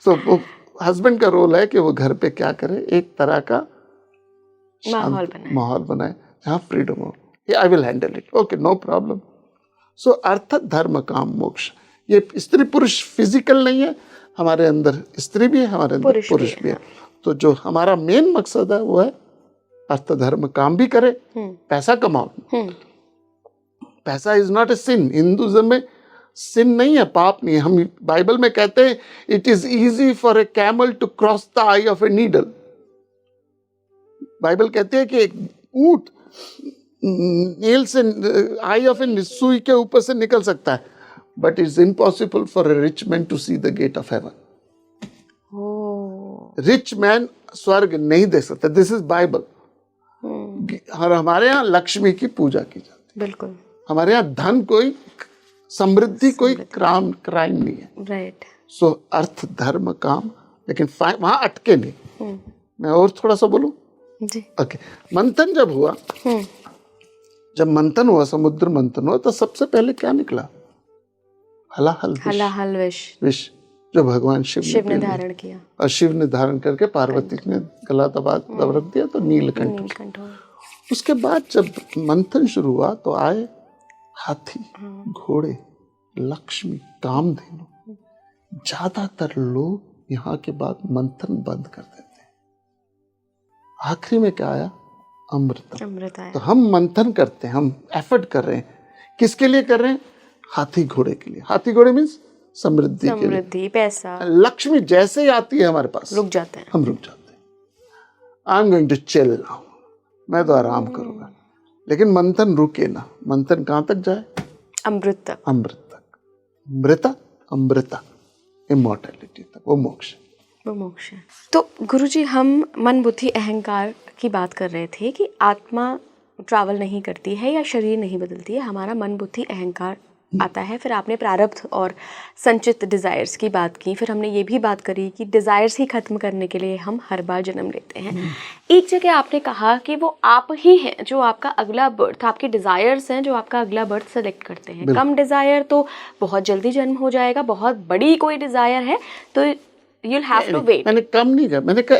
तो हस्बैंड का रोल है कि वो घर पे क्या करे, एक तरह का माहौल बनाए जहाँ फ्रीडम हो, I will handle it, okay no problem. So अर्थ धर्म काम मोक्ष, ये स्त्री पुरुष फिजिकल नहीं है, हमारे अंदर स्त्री भी है, हमारे अंदर पुरुष भी है। तो जो हमारा मेन मकसद है वो है अर्थ धर्म काम भी करे, पैसा कमाओ। पैसा is not a sin, Hinduism में सिन नहीं है, पाप नहीं है। हम बाइबल में कहते हैं it is easy for a camel to cross the eye of a needle. Bible कहते हैं कि एक ऊंट नेल से आई ऑफ ए सुई के ऊपर से निकल सकता है, but it's impossible for a rich man to see the gate of heaven. Rich man स्वर्ग नहीं देख सकता, दिस इज बाइबल। और हमारे यहाँ लक्ष्मी की पूजा की जाती है, बिल्कुल। हमारे यहाँ धन कोई समृद्धि कोई क्राइम नहीं है, राइट। सो अर्थ धर्म काम, लेकिन वहां अटके नहीं। मैं और थोड़ा सा बोलूं जी। ओके। मंथन जब हुआ, जब मंथन हुआ, समुद्र मंथन हुआ, तो सबसे पहले क्या निकला? हलाहल विष, जो भगवान शिव ने धारण किया, और शिव ने धारण करके पार्वती ने गला दबा रख दिया, तो नीलकंठ। उसके बाद जब मंथन शुरू हुआ तो आए हाथी, घोड़े, लक्ष्मी, कामधेनु। ज्यादातर लोग यहाँ के बाद मंथन बंद कर देते हैं। आखिरी में क्या आया? अमृत आया। तो हम मंथन करते हैं, हम एफर्ट कर रहे हैं, किसके लिए कर रहे हैं? हाथी घोड़े के लिए। हाथी घोड़े मीन्स समृद्धि के लिए, पैसा। लक्ष्मी जैसे ही आती है हमारे पास, रुक जाते हैं, हम रुक जाते हैं। I am going to chill now, मैं तो आराम करूंगा। लेकिन मंथन रुके ना, मंथन कहाँ तक जाए? अमृत तक। अमृत तक, मृता अमृता, इमॉर्टैलिटी तक, वो मोक्ष है। तो गुरुजी, हम मन बुद्धि अहंकार की बात कर रहे थे कि आत्मा ट्रैवल नहीं करती है या शरीर नहीं बदलती है, हमारा मन बुद्धि अहंकार आता है। फिर आपने प्रारब्ध और संचित डिज़ायर्स की बात की, फिर हमने ये भी बात करी कि डिज़ायर्स ही ख़त्म करने के लिए हम हर बार जन्म लेते हैं। एक जगह आपने कहा कि वो आप ही हैं जो आपका अगला बर्थ, आपके डिज़ायर्स हैं जो आपका अगला बर्थ सेलेक्ट करते हैं। कम डिज़ायर तो बहुत जल्दी जन्म हो जाएगा, बहुत बड़ी कोई डिज़ायर है तो you'll have to wait। मैंने कम नहीं कहा, मैंने कहा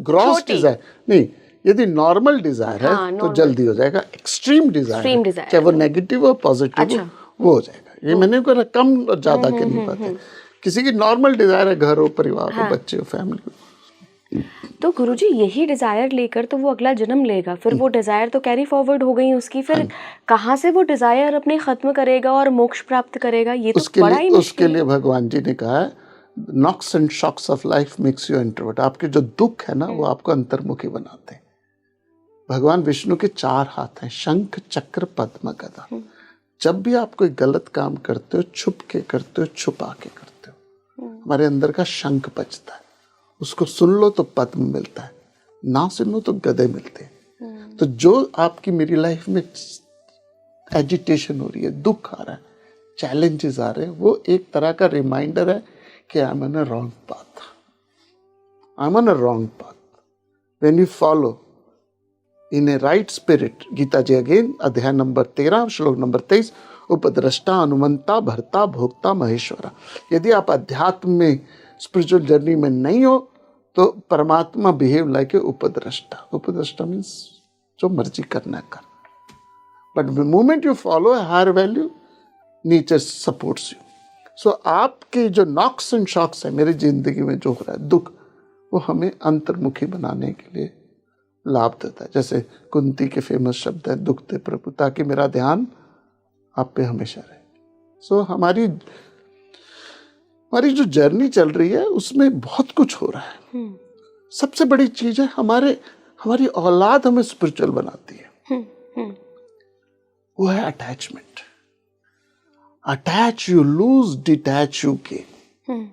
ग्रॉस डिज़ायर नहीं। यदि नॉर्मल डिज़ायर है तो जल्दी हो जाएगा, एक्सट्रीम डिज़ायर चाहे वो नेगेटिव हो पॉजिटिव हो, वो हो जाएगा। ये मैंने कहा कम और ज्यादा के नहीं पाते। किसी की नॉर्मल डिजायर है, घर हो, परिवार हो, बच्चे हो, फैमिली हो, तो गुरुजी यही डिजायर लेकर तो वो अगला जन्म लेगा, फिर वो डिजायर तो कैरी फॉरवर्ड हो गई उसकी, फिर कहाँ से वो डिजायर अपने खत्म करेगा और मोक्ष प्राप्त करेगा? ये तो बड़ा ही उसके लिए भगवान जी ने कहा है knocks and shocks of life makes you introvert. आपके जो दुख है ना वो आपको अंतर्मुखी बनाते हैं। भगवान विष्णु के 4 हाथ हैं, शंख चक्र पद्म गदा। जब भी आप कोई गलत काम करते हो, छुप के करते हो, छुपा के करते हो, हमारे अंदर का शंख बजता है, उसको सुन लो तो पद्म मिलता है, ना सुनो तो गदे मिलते हैं। तो जो आपकी मेरी लाइफ में एजिटेशन हो रही है, दुख आ रहा है, चैलेंजेस आ रहे हैं, वो एक तरह का रिमाइंडर है कि I am on a wrong path, I am on a wrong path. When you follow in a right spirit, Gita ji again, अध्याय नंबर 13 श्लोक नंबर 23, उपद्रष्टा अनुमंता भरता भोक्ता महेश्वरा। यदि आप अध्यात्म में, स्पिरिचुअल जर्नी में नहीं हो तो परमात्मा बिहेव लाइक ए उपद्रष्टा। उपद्रष्टा मीन्स जो मर्जी करना कर, but the moment you follow a higher value, nature supports you. So आपके जो नॉक्स एंड शॉक्स है मेरी जिंदगी में जो हो रहा है दुख, वो हमें अंतर्मुखी बनाने के लिए लाभ देता है। जैसे कुंती के फेमस शब्द है, दुखते प्रभु ताकि मेरा ध्यान आप पे हमेशा रहे। सो हमारी जो जर्नी चल रही है उसमें बहुत कुछ हो रहा है। सबसे बड़ी चीज है हमारी औलाद हमें स्पिरिचुअल बनाती है, वो है attachment. Attach you lose, detach you gain.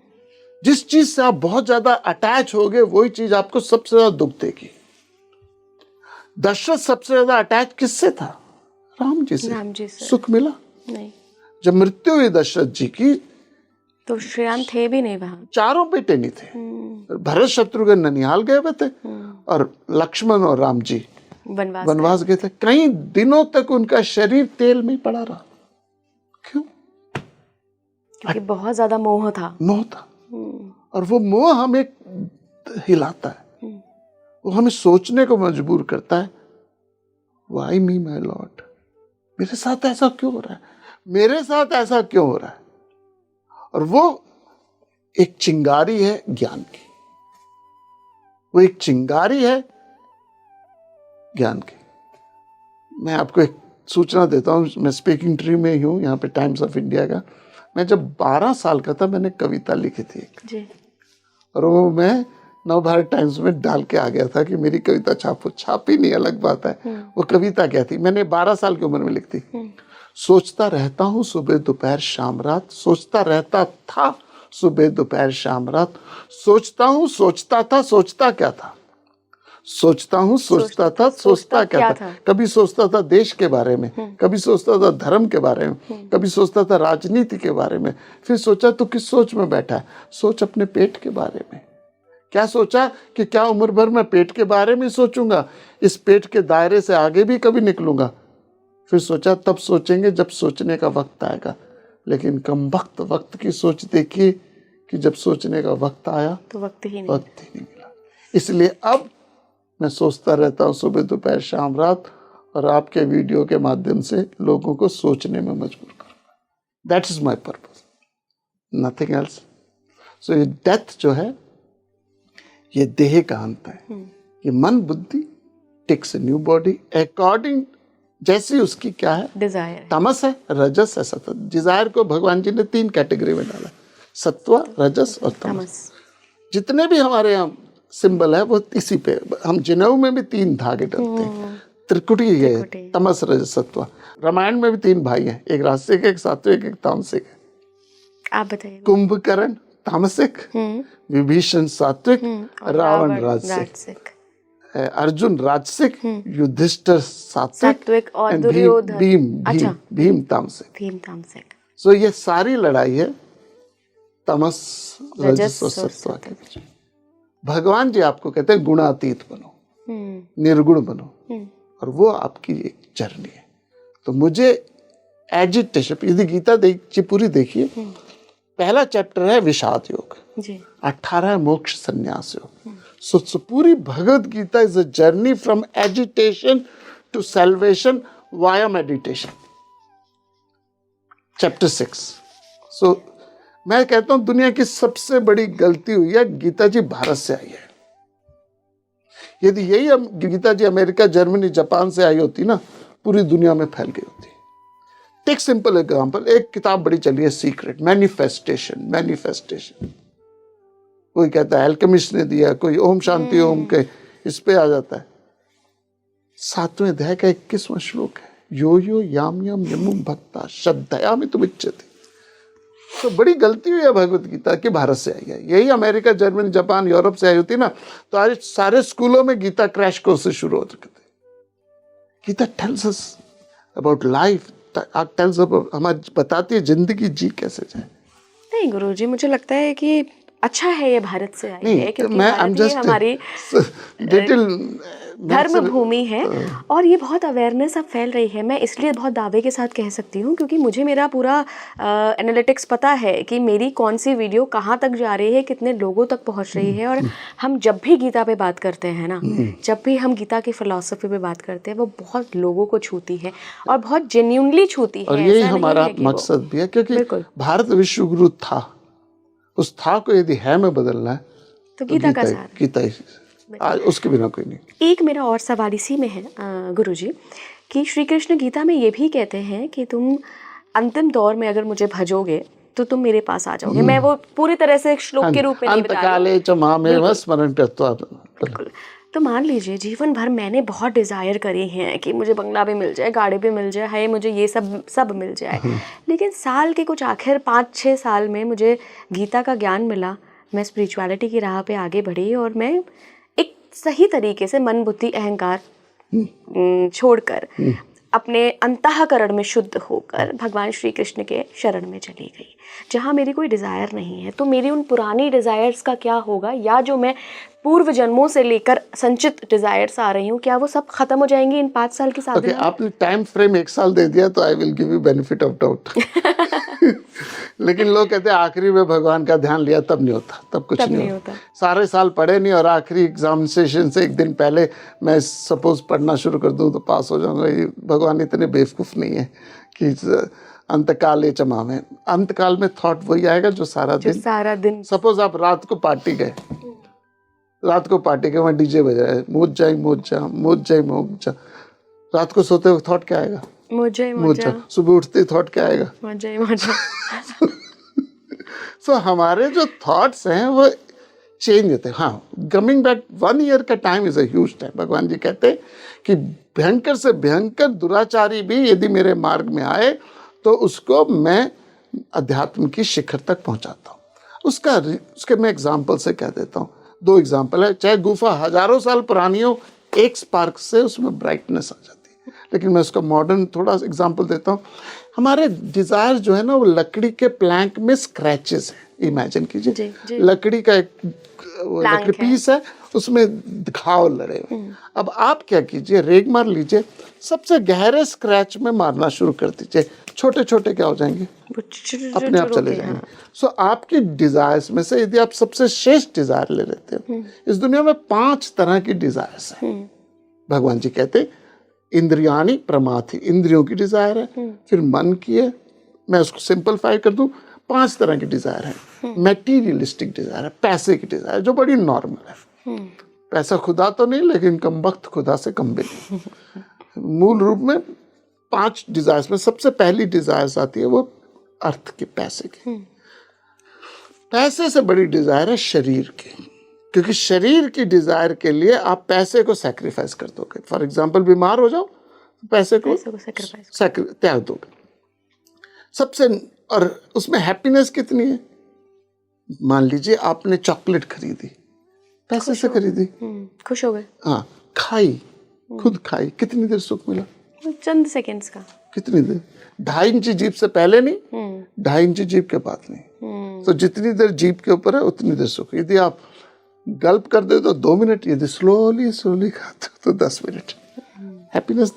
जिस चीज से आप बहुत ज्यादा अटैच हो गए वही चीज आपको सबसे ज्यादा दुख देगी। दशरथ सबसे ज्यादा अटैच किससे था? राम जी से। सुख मिला नहीं। जब मृत्यु हुई दशरथ जी की तो श्रीराम थे भी नहीं वहां, 4 बेटे नहीं थे। भरत शत्रुघ्न ननिहाल गए हुए थे और लक्ष्मण और राम जी वनवास गए थे। कई दिनों तक उनका शरीर तेल में पड़ा रहा। क्यों? क्योंकि बहुत ज्यादा मोह था। और वो मोह हमें हिलाता है, वो हमें सोचने को मजबूर करता है, वाई मी माय लॉर्ड, मेरे साथ ऐसा क्यों हो रहा है, मेरे साथ ऐसा क्यों हो रहा है। और वो एक चिंगारी है ज्ञान की, वो एक चिंगारी है ज्ञान की। मैं आपको एक सूचना देता हूँ, मैं स्पीकिंग ट्री में ही हूँ, यहाँ पे टाइम्स ऑफ इंडिया का। मैं जब 12 साल का था मैंने कविता लिखी थी एक जी। और वो मैं नवभारत टाइम्स में डाल के आ गया था कि मेरी कविता छापो। छापी नहीं, अलग बात है। वो कविता क्या थी, मैंने 12 साल की उम्र में लिखी थी। सोचता रहता हूँ सुबह दोपहर शाम रात, सोचता रहता था सुबह दोपहर शाम रात, सोचता हूँ सोचता था सोचता क्या था, सोचता हूँ सोचता था सोचता क्या था। कभी सोचता था देश के बारे में, कभी सोचता था धर्म के बारे में, कभी सोचता था राजनीति के बारे में। फिर सोचा तो किस सोच में बैठा है, सोच अपने पेट के बारे में। क्या सोचा कि क्या उम्र भर मैं पेट के बारे में सोचूंगा, इस पेट के दायरे से आगे भी कभी निकलूंगा। फिर सोचा तब सोचेंगे जब सोचने का वक्त आएगा। लेकिन कम वक्त की सोच देखिए कि जब सोचने का वक्त आया तो वक्त ही नहीं मिला। इसलिए अब मैं सोचता रहता हूँ सुबह दोपहर शाम रात, और आपके वीडियो के माध्यम से लोगों को सोचने में मजबूर करूँगा। That is my purpose, nothing else. So ये डेथ जो है ये देह का अंत है। ये मन बुद्धि takes a new body according जैसी उसकी क्या है डिजायर, तमस है, रजस है, सत्व। डिजायर को भगवान जी ने 3 कैटेगरी में डाला, सत्व, रजस और तमस। जितने भी हमारे यहाँ सिंबल है वो इसी पे, हम जनेऊ में भी 3 धागे डलते हैं, त्रिकुटी है, तमस रजस सत्व। रामायण में भी 3 भाई हैं, एक राजसिक, एक सात्विक, एक तामसिक है। आप बताइए। कुंभकर्ण तामसिक, विभीषण सात्विक, रावण राजसिक, अर्जुन राजसिक, युधिष्ठिर सात्विक और दुर्योधन भीम तामसिक। सो ये सारी लड़ाई है तमस रजस और सत्व के बीच। भगवान जी आपको कहते हैं गुणातीत बनो, निर्गुण बनो, और वो आपकी एक जर्नी है। तो मुझे एजिटेशन, यदि गीता पूरी देखिए, पहला चैप्टर है विषाद योग, 18 मोक्ष संन्यास योग। सो पूरी Bhagavad Gita is a journey from agitation to salvation via meditation. Chapter 6। So मैं कहता हूं दुनिया की सबसे बड़ी गलती हुई है, गीता जी भारत से आई है। यदि यही गीता जी अमेरिका, जर्मनी, जापान से आई होती ना, पूरी दुनिया में फैल गई होती। टेक सिंपल एग्जांपल, एक किताब बड़ी चली है सीक्रेट, मैनिफेस्टेशन। कोई कहता है एल्केमिस्ट ने दिया, कोई ओम शांति ओम के इस पे आ जाता है। 7वें अध्याय का 21वां श्लोक है, यो यो याम याम यमुम भक्ता श्रद्धयामि तुमिच्छति। तो बड़ी गलती हुई है भगवत गीता की भारत से आई है। यही अमेरिका, जर्मनी, जापान, यूरोप से आई होती ना, तो आज सारे स्कूलों में गीता क्रैश कोर्सेज शुरू हो चुके थे। Gita tells us about life, tells about, हमारी बताती है जिंदगी जी कैसे जाए। नहीं गुरुजी, मुझे लगता है कि अच्छा है ये भारत से आई है, क्योंकि मैं भारत ही हमारी धर्म भूमि है और ये बहुत अवेयरनेस अब फैल रही है। मैं इसलिए बहुत दावे के साथ कह सकती हूँ क्योंकि मुझे मेरा पूरा एनालिटिक्स पता है कि मेरी कौन सी वीडियो कहाँ तक जा रही है, कितने लोगों तक पहुँच रही है। और हम जब भी गीता पे बात करते हैं ना, जब भी हम गीता की फिलॉसफी पे बात करते हैं, वो बहुत लोगों को छूती है और बहुत जेन्युइनली छूती है। और यही हमारा मकसद भी है, क्योंकि भारत विश्व गुरु था, उस था को यदि है में बदलना है तो गीता का सार, गीता ही, आज उसके बिना कोई नहीं। एक मेरा और सवाल इसी में है गुरुजी, कि श्री कृष्ण गीता में ये भी कहते हैं कि तुम अंतिम दौर में अगर मुझे भजोगे तो तुम मेरे पास आ जाओगे। मैं वो पूरी तरह से श्लोक के रूप में नहीं बता रही हूं। बिल्कुल। तो मान लीजिए जीवन भर मैंने बहुत डिज़ायर करी हैं कि मुझे बंगला भी मिल जाए, गाड़ी भी मिल जाए, है मुझे ये सब मिल जाए, लेकिन साल के कुछ आखिर 5-6 साल में मुझे गीता का ज्ञान मिला, मैं स्पिरिचुअलिटी की राह पे आगे बढ़ी और मैं एक सही तरीके से मन बुद्धि अहंकार छोड़कर अपने अंतःकरण में शुद्ध होकर भगवान श्री कृष्ण के शरण में चली गई, जहाँ मेरी कोई डिज़ायर नहीं है। तो मेरी उन पुरानी डिज़ायर्स का क्या होगा, या जो मैं पूर्व जन्मों से लेकर संचित डिज़ायर्स आ रही हूँ, क्या वो सब खत्म हो जाएंगी इन 5 साल की साधना? आपने टाइम फ्रेम 1 साल दे दिया तो I will give you benefit of doubt. लेकिन लोग कहते हैं आखिरी में भगवान का ध्यान लिया तब नहीं होता, तब कुछ नहीं होता। सारे साल पढ़े नहीं और आखिरी एग्जाम सेशन से एक दिन पहले मैं सपोज पढ़ना शुरू कर दूं तो पास हो जाऊंगा। ये भगवान इतने बेवकूफ़ नहीं है कि अंतकाल चमा में, अंतकाल में थॉट वही आएगा जो सारा दिन। सपोज आप रात को पार्टी गए, वहाँ डीजे बज रहा है, मौज जा। रात को सोते हुए थॉट क्या आएगा? मौजा। सुबह उठते थॉट क्या आएगा? मौजा। सो हमारे जो थॉट्स हैं वो चेंज होते हैं। हाँ, कमिंग बैक 1 ईयर का time is a huge time. भगवान जी कहते हैं कि भयंकर से भयंकर दुराचारी भी यदि मेरे मार्ग में आए तो उसको मैं अध्यात्म की शिखर तक पहुंचाता हूँ। उसके मैं एग्जाम्पल से कह देता हूँ। 2 एग्जाम्पल है। चाहे गुफा हजारों साल पुरानी हो, एक स्पार्क से उसमें ब्राइटनेस आ जाती है। लेकिन मैं उसका मॉडर्न थोड़ा एग्जाम्पल देता हूँ। हमारे डिज़ायर जो है ना, वो लकड़ी के प्लैंक में स्क्रैचेस है। इमेजिन कीजिए, लकड़ी का एक लकड़ी पीस है, उसमें घाव लड़े हुए। अब आप क्या कीजिए, रेग मार लीजिए, सबसे गहरे स्क्रैच में मारना शुरू कर दीजिए। छोटे छोटे क्या हो जाएंगे? अपने आप चले जाएंगे। सो आपकी डिजायर्स में से यदि आप सबसे श्रेष्ठ डिजायर ले लेते हो, इस दुनिया में 5 तरह की डिजायर्स हैं। भगवान जी कहते हैं इंद्रियाणी प्रमाथि, इंद्रियों की डिजायर है। फिर मन की है, मैं उसको सिंपलीफाई कर दूं, 5 तरह की डिजायर है। मैटीरियलिस्टिक डिजायर है, पैसे की डिजायर जो बड़ी नॉर्मल है। पैसा खुदा तो नहीं, लेकिन कम वक्त खुदा से कम भी नहीं। मूल रूप में 5 डिजायर्स में सबसे पहली डिजायर्स आती है वो अर्थ की, पैसे की। पैसे से बड़ी डिजायर है शरीर की, क्योंकि शरीर की डिजायर के लिए आप पैसे को सैक्रिफाइस कर दोगे। फॉर एग्जाम्पल, बीमार हो जाओ तो पैसे को त्याग दोगे सबसे। और उसमें हैप्पीनेस कितनी है? मान लीजिए आपने चॉकलेट खरीदी, पैसे से खरीदी, खुश हो गए। हाँ, खाई, खुद खाई, कितनी देर सुख मिला? चंद सेकंड्स का। कितनी देर? 2.5 इंच जीभ से पहले नहीं, 2.5 इंच जीभ के बाद नहीं। तो जितनी देर जीभ के ऊपर है उतनी देर सुख। यदि आप गल्प कर दे तो 2 मिनट, यदि स्लोली खाते हो तो 10 minute happiness.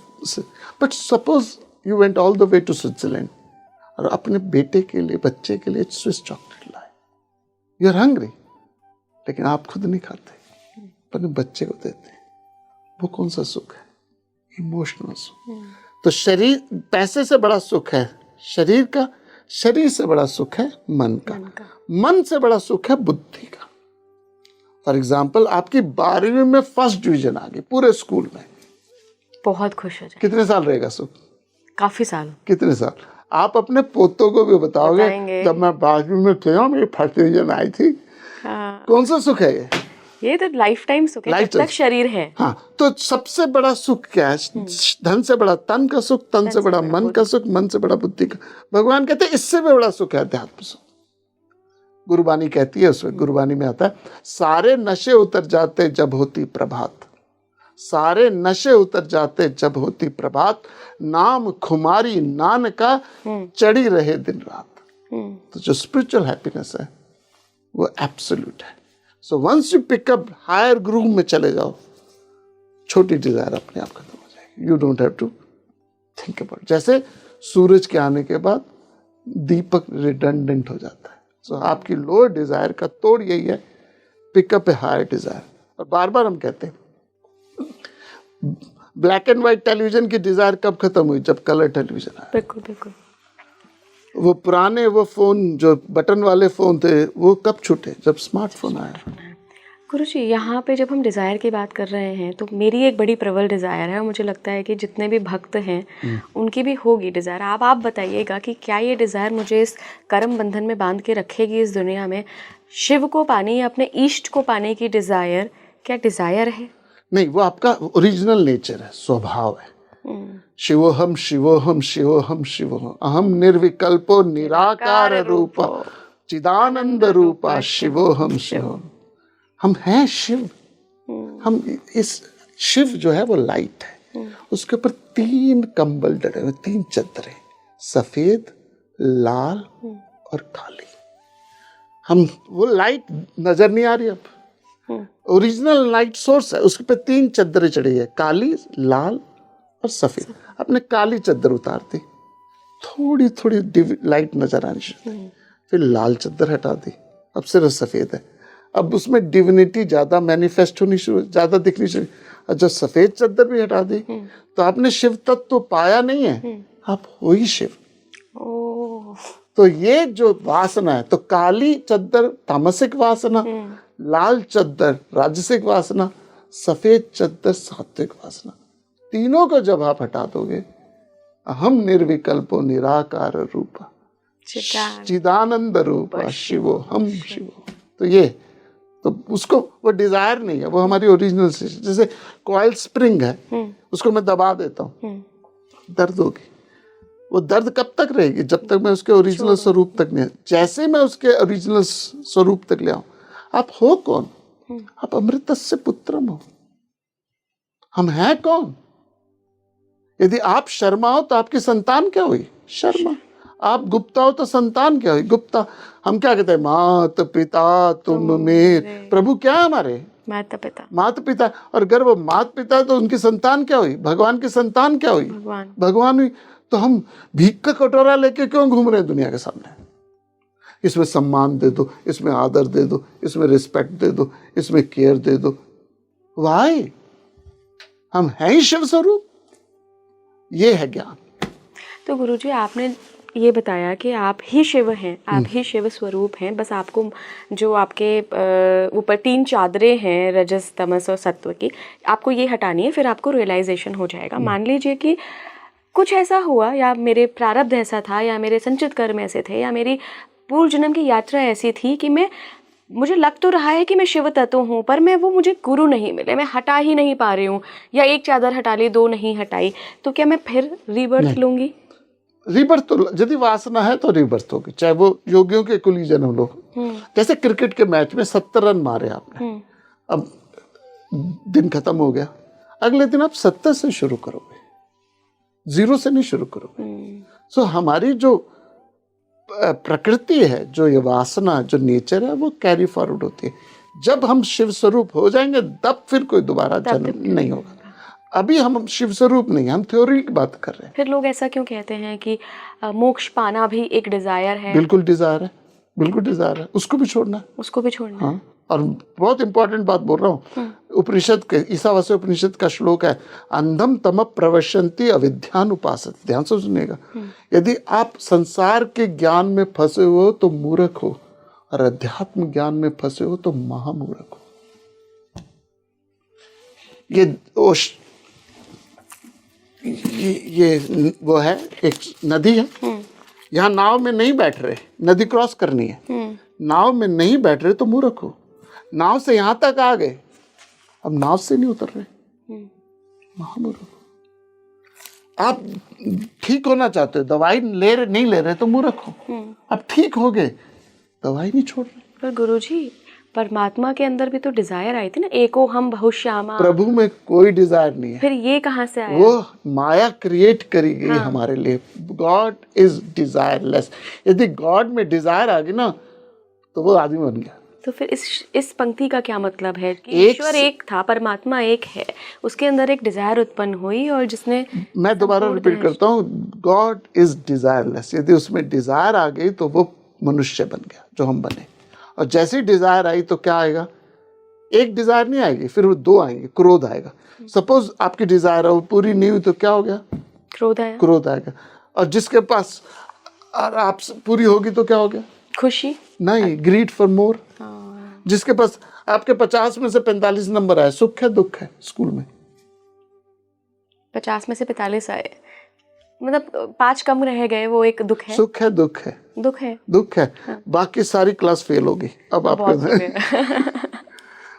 But suppose you went all the way to Switzerland और अपने बेटे के लिए, बच्चे के लिए स्विस चॉकलेट लाए। यू आर हंग्री, लेकिन आप खुद नहीं खाते, अपने बच्चे को देते। वो कौन सा सुख है? इमोशनल सुख। तो शरीर, पैसे से बड़ा सुख है शरीर का, शरीर से बड़ा सुख है मन का, मन से बड़ा सुख है बुद्धि का। फॉर एग्जाम्पल, आपकी 12वीं में फर्स्ट डिवीजन आ गई पूरे स्कूल में, बहुत खुश हो जाए। कितने साल रहेगा सुख? काफी साल। कितने साल? आप अपने पोतों को भी बताओगे जब मैं 12वीं में था मेरी फर्स्ट डिवीजन आई थी। हाँ। कौन सा सुख है ये तो लाइफ टाइम सुख है, जब तक शरीर है। हाँ, तो सबसे बड़ा सुख क्या है? धन से बड़ा तन का सुख, तन से बड़ा मन का सुख, मन से बड़ा बुद्धि का। भगवान कहते हैं इससे भी बड़ा सुख है अध्यात्म सुख। गुरुबानी कहती है, उसमें गुरुबानी में आता है, सारे नशे उतर जाते जब होती प्रभात, सारे नशे उतर जाते जब होती प्रभात, नाम खुमारी नान का चढ़ी रहे दिन रात। तो जो स्पिरिचुअल हैप्पीनेस है वो एब्सोल्यूट है। So once you pick up higher groove में चले जाओ, छोटी डिजायर अपने आप खत्म हो जाएगी। You don't have to think about. जैसे सूरज के आने के बाद दीपक रिडंडेंट हो जाता है। सो आपकी लोअर डिजायर का तोड़ यही है, पिकअप ए हायर डिजायर। और बार बार हम कहते हैं ब्लैक एंड व्हाइट टेलीविजन की डिजायर कब खत्म हुई? जब कलर टेलीविजन आया। बिल्कुल बिल्कुल। वो पुराने वो फोन जो बटन वाले फोन थे वो कब छूटे? जब स्मार्टफोन आया। गुरुजी, यहाँ पे जब हम डिज़ायर की बात कर रहे हैं तो मेरी एक बड़ी प्रबल डिज़ायर है और मुझे लगता है कि जितने भी भक्त हैं उनकी भी होगी डिज़ायर। आप बताइएगा कि क्या ये डिज़ायर मुझे इस कर्म बंधन में बांध के रखेगी इस दुनिया में? शिव को पाने या अपने ईष्ट को पाने की डिज़ायर क्या डिज़ायर है? नहीं, वो आपका ओरिजिनल नेचर है, स्वभाव है। शिवोहम शिवोहम शिवोहम शिवोहम अहम निर्विकल्पो निराकार रूपा चिदानंद रूपा शिवोहम शिवोहम। हम हैं शिव। हम इस शिव जो है वो लाइट है, उसके ऊपर 3 कंबल डले हुए, 3 चद्दरें, सफेद, लाल और काली। हम वो लाइट नजर नहीं आ रही अब, ओरिजिनल लाइट सोर्स है, उसके पे 3 चद्दरें चढ़ी है, काली, लाल और सफेद। अपने काली चद्दर उतार दी, थोड़ी थोड़ी लाइट नजर आनी शुरू हुई। फिर लाल चादर हटा दी, अब सिर्फ सफ़ेद है। अब उसमें डिविनिटी ज़्यादा मैनिफेस्ट होनी शुरू, ज़्यादा दिखनी शुरू। और जब सफ़ेद चादर भी हटा दी तो आपने शिव तत्व तो पाया नहीं है, आप हो ही शिव। तो ये जो वासना है, तो काली चादर तामसिक वासना, लाल चादर राजसिक वासना, सफ़ेद चादर सात्विक वासना। तीनों को जब आप हटा दोगे, अहम निर्विकल्पो निराकार रूपा चिदानंद रूपा शिवो हम शिवो। तो ये तो उसको वो डिजायर नहीं है, वो हमारी ओरिजिनल से, जैसे कॉइल स्प्रिंग है, उसको मैं दबा देता हूँ, दर्द होगी। वो दर्द कब तक रहेगी? जब तक मैं उसके ओरिजिनल स्वरूप तक नहीं। जैसे मैं उसके ओरिजिनल स्वरूप तक ले आऊं, आप हो कौन? आप अमृतस्य पुत्रम हो। हम हैं कौन? यदि आप शर्मा हो तो आपकी संतान क्या हुई? शर्मा। आप गुप्ता हो तो संतान क्या हुई? गुप्ता। हम क्या कहते हैं? मात पिता तुम मेरे। प्रभु क्या है हमारे? माता पिता। माता पिता। और अगर वो माता पिता तो उनकी संतान क्या हुई? भगवान की संतान क्या हुई? भगवान हुई। तो हम भीख का कटोरा लेके क्यों घूम रहे हैं दुनिया के सामने? इसमें सम्मान दे दो, इसमें आदर दे दो, इसमें रिस्पेक्ट दे दो, इसमें केयर दे दो। वाई? हम हैं ही शिव स्वरूप। ये है ज्ञान। तो गुरुजी, आपने ये बताया कि आप ही शिव हैं, आप ही शिव स्वरूप हैं। बस आपको जो आपके ऊपर 3 चादरें हैं, रजस तमस और सत्व की, आपको ये हटानी है, फिर आपको रियलाइजेशन हो जाएगा। मान लीजिए कि कुछ ऐसा हुआ, या मेरे प्रारब्ध ऐसा था, या मेरे संचित कर्म ऐसे थे, या मेरी पूर्व जन्म की यात्रा ऐसी थी कि मुझे लग तो रहा है कि मैं शिव तत्व हूँ, पर मुझे गुरु नहीं मिले, मैं हटा ही नहीं पा रही हूँ, या एक चादर हटा ली, 2 नहीं हटाई, तो क्या मैं फिर रीबर्थ लूंगी? रीबर्थ तो यदि वासना है तो रीबर्थ होगी, चाहे वो योगियों के कुली जन्म लो। जैसे क्रिकेट के मैच में 70 रन मारे आपने, अब दिन खत्म हो गया, अगले दिन आप 70 से शुरू करोगे, 0 से नहीं शुरू करोगे। सो हमारी जो प्रकृति है, जो ये वासना, जो नेचर है, वो कैरी फॉरवर्ड होती है। जब हम शिव स्वरूप हो जाएंगे तब फिर कोई दोबारा जन्म नहीं होगा। अभी हम शिव स्वरूप नहीं, हम थ्योरी की बात कर रहे हैं। फिर लोग ऐसा क्यों कहते हैं कि मोक्ष पाना भी एक डिजायर है? बिल्कुल डिजायर है, बिल्कुल डिजायर है, उसको भी छोड़ना है। उसको भी छोड़ना। हाँ, और बहुत इंपॉर्टेंट बात बोल रहा हूँ। उपनिषद के, ईशावास्य उपनिषद का श्लोक है, अंधम तम प्रवशंति अविद्यान उपासत। ध्यान से सुनिएगा। यदि आप संसार के ज्ञान में फंसे हो तो मूर्ख हो, और अध्यात्म ज्ञान में फंसे हो तो महामूर्ख हो। ये वो है, एक नदी है, यहाँ नाव में नहीं बैठ रहे, नदी क्रॉस करनी है, नाव में नहीं बैठ रहे तो मूर्ख हो। नाव से यहाँ तक आ गए, अब नाव से नहीं उतर रहे, महामूर्ख हो। आप ठीक होना चाहते हो, दवाई नहीं ले रहे तो मूर्ख हो। अब ठीक हो गए, दवाई नहीं छोड़ रहे। पर गुरुजी, परमात्मा के अंदर भी तो डिजायर आई थी ना, एको हम बहुश्यामा। प्रभु में कोई डिजायर नहीं है। फिर ये कहाँ से आया? वो माया क्रिएट करी गई हमारे लिए। God is desireless. यदि गॉड में डिजायर आ गई ना तो वो आदमी बन गया। तो फिर इस पंक्ति का क्या मतलब है कि ईश्वर एक था, परमात्मा एक है, उसके अंदर एक डिजायर उत्पन्न हुई, और जिसने, मैं दोबारा रिपीट करता हूँ, गॉड इज डिजायरलेस। यदि उसमें डिजायर आ गई तो वो मनुष्य बन गया, जो हम बने। और जैसी डिजायर आई तो क्या आएगा? एक डिजायर नहीं आएगी, फिर वो 2 आएंगे। क्रोध आएगा। सपोज आपकी डिजायर वो पूरी नहीं हुई तो क्या हो गया? क्रोध आया। क्रोध आएगा। और जिसके पास और आप पूरी होगी तो क्या हो गया? खुशी नहीं, ग्रीड फॉर मोर। जिसके पास आपके 50 में से 45 नंबर आए, सुख है दुख है? स्कूल में 50 में से 45 आए, मतलब 5 कम रह गए, वो एक दुख है। सुख है दुख है? दुख है, दुख है। हाँ। बाकी सारी क्लास फेल होगी। अब आपके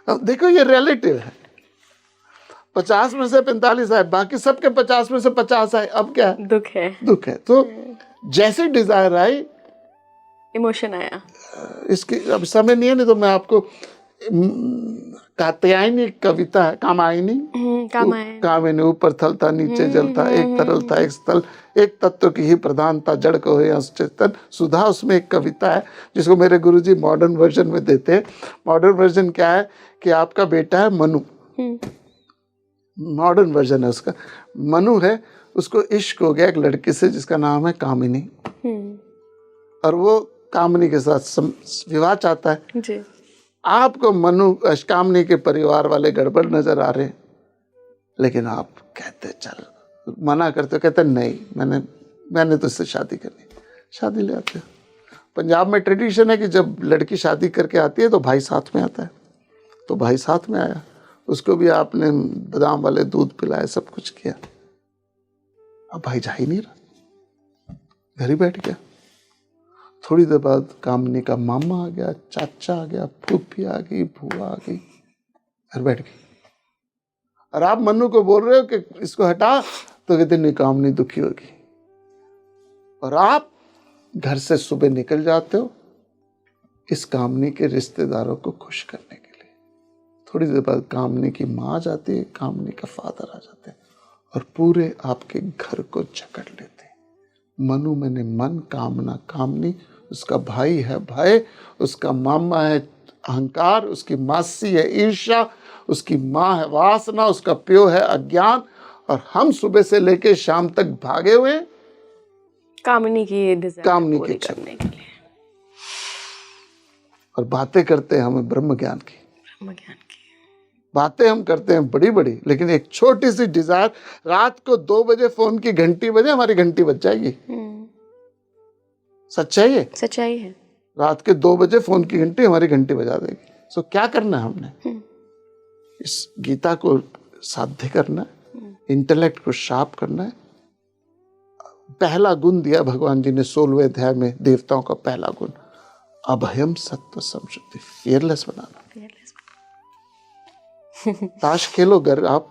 अब देखो, ये रिलेटिव है। 50 में से 45 आए, बाकी सबके 50 में से 50 आए, अब क्या है? दुख है। दुख है। तो जैसे डिजायर आई, इमोशन आया। इसकी अब समय नहीं है, नहीं तो मैं आपको कात्यायनी कविता है, कामिनी ऊपर थल था नीचे जल था, एक तरल था एक स्थल, एक तत्व की ही प्रधानता, जड़ को है चेतन सुधा। उसमें एक कविता है जिसको मेरे गुरुजी मॉडर्न वर्जन में देते हैं। मॉडर्न वर्जन क्या है कि आपका बेटा है मनु, मॉडर्न वर्जन है उसका। मनु है, उसको इश्क हो गया एक लड़की से जिसका नाम है कामिनी, और वो कामनी के साथ विवाह चाहता है। जी। आपको मनु कामनी के परिवार वाले गड़बड़ नजर आ रहे हैं, लेकिन आप कहते चल, मना करते, कहते नहीं, मैंने तो इससे शादी करनी। शादी ले आते हो। पंजाब में ट्रेडिशन है कि जब लड़की शादी करके आती है तो भाई साथ में आता है, तो भाई साथ में आया, उसको भी आपने बादाम वाले दूध पिलाया, सब कुछ किया। अब भाई जा ही नहीं रहा, घर ही बैठ गया। थोड़ी देर बाद कामनी का मामा आ गया, चाचा आ गया, फूफी आ गई, बुआ आ गई, घर बैठ गई। और आप मन्नू को बोल रहे हो कि इसको हटा, तो कहते नहीं, कामनी दुखी होगी। और आप घर से सुबह निकल जाते हो इस कामनी के रिश्तेदारों को खुश करने के लिए। थोड़ी देर बाद कामनी की माँ आ जाती है, कामनी का फादर आ जाते हैं और पूरे आपके घर को जकड़ लेते हैं। मनु मैंने मन, कामना कामनी, उसका भाई है भय, उसका मामा है अहंकार, उसकी मासी है ईर्ष्या, उसकी माँ है वासना, उसका प्यो है अज्ञान, और हम सुबह से लेके शाम तक भागे हुए कामनी की कामनी पूरी की करने के लिए। और बातें करते हैं हमें ब्रह्म ज्ञान की, ब्रह्म ज्ञान की बातें हम करते हैं बड़ी बड़ी, लेकिन एक छोटी सी डिजायर, रात को 2 बजे फोन की घंटी बजे, हमारी घंटी बज जाएगी। सच्चाई है, सच्चाई है। रात के 2 बजे फोन की घंटी हमारी घंटी बजा देगी। सो क्या करना है हमने? इस गीता को साध्य करना है, इंटेलेक्ट को शार्प करना है। पहला गुण दिया भगवान जी ने 16वें अध्याय में, देवताओं का पहला गुण, अभयम सत्व संशुद्धि, फियरलेस बनाना। ताश खेलो घर आप,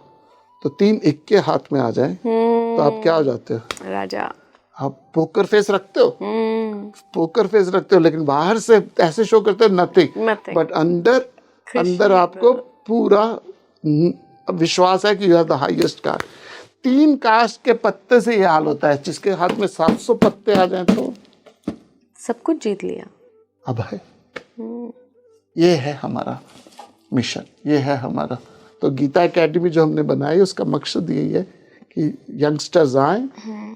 तो 3 इक्के हाथ में आ जाए तो आप क्या हो जाते हो? राजा। आप पोकर फेस रखते हो, पोकर फेस रखते हो, लेकिन बाहर से ऐसे शो करते हो नथिंग, बट अंदर आपको पूरा विश्वास है कि you are the highest card. 3 कास्ट के पत्ते से ये हाल होता है, जिसके हाथ में 700 पत्ते आ जाए तो सब कुछ जीत लिया। अब है, ये है हमारा मिशन, ये है हमारा। तो गीता एकेडमी जो हमने बनाई, उसका मकसद यही है कि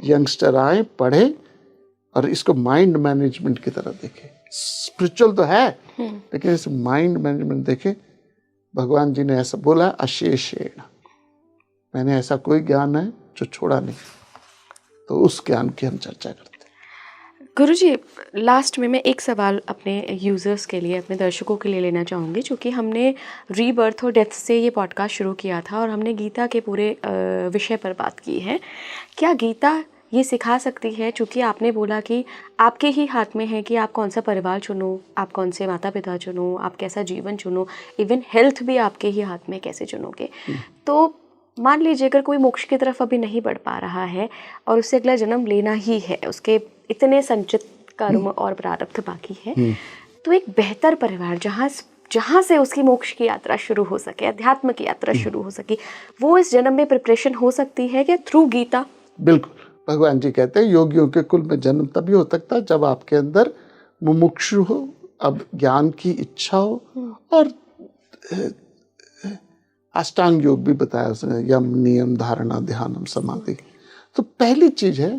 यंगस्टर आए, पढ़े और इसको माइंड मैनेजमेंट की तरह देखें। स्पिरिचुअल तो है, लेकिन इसे माइंड मैनेजमेंट देखें। भगवान जी ने ऐसा बोला, अशेषेण, मैंने ऐसा कोई ज्ञान है जो छोड़ा नहीं। तो उस ज्ञान की हम चर्चा करते हैं। गुरुजी, लास्ट में मैं एक सवाल अपने यूज़र्स के लिए, अपने दर्शकों के लिए लेना चाहूँगी, क्योंकि हमने रीबर्थ और डेथ से ये पॉडकास्ट शुरू किया था और हमने गीता के पूरे विषय पर बात की है। क्या गीता ये सिखा सकती है, चूँकि आपने बोला कि आपके ही हाथ में है कि आप कौन सा परिवार चुनो, आप कौन से माता पिता चुनो, आप कैसा जीवन चुनो, इवन हेल्थ भी आपके ही हाथ में कैसे चुनोगे। तो मान लीजिए अगर कोई मोक्ष की तरफ अभी नहीं बढ़ पा रहा है और उससे अगला जन्म लेना ही है, उसके इतने संचित कर्म और प्रारब्ध बाकी है, तो एक बेहतर परिवार जहाँ से उसकी मोक्ष की यात्रा शुरू हो सके, अध्यात्म की यात्रा शुरू हो सके, वो इस जन्म में प्रिपरेशन हो सकती है क्या थ्रू गीता? बिल्कुल। भगवान जी कहते हैं योगियों के कुल में जन्म तभी हो सकता है जब आपके अंदर मुमुक्षु हो, अब ज्ञान की इच्छा हो, और अष्टांग योग भी बताया उसने, यम, नियम, धारणा, ध्यानम, समाधि। तो पहली चीज है,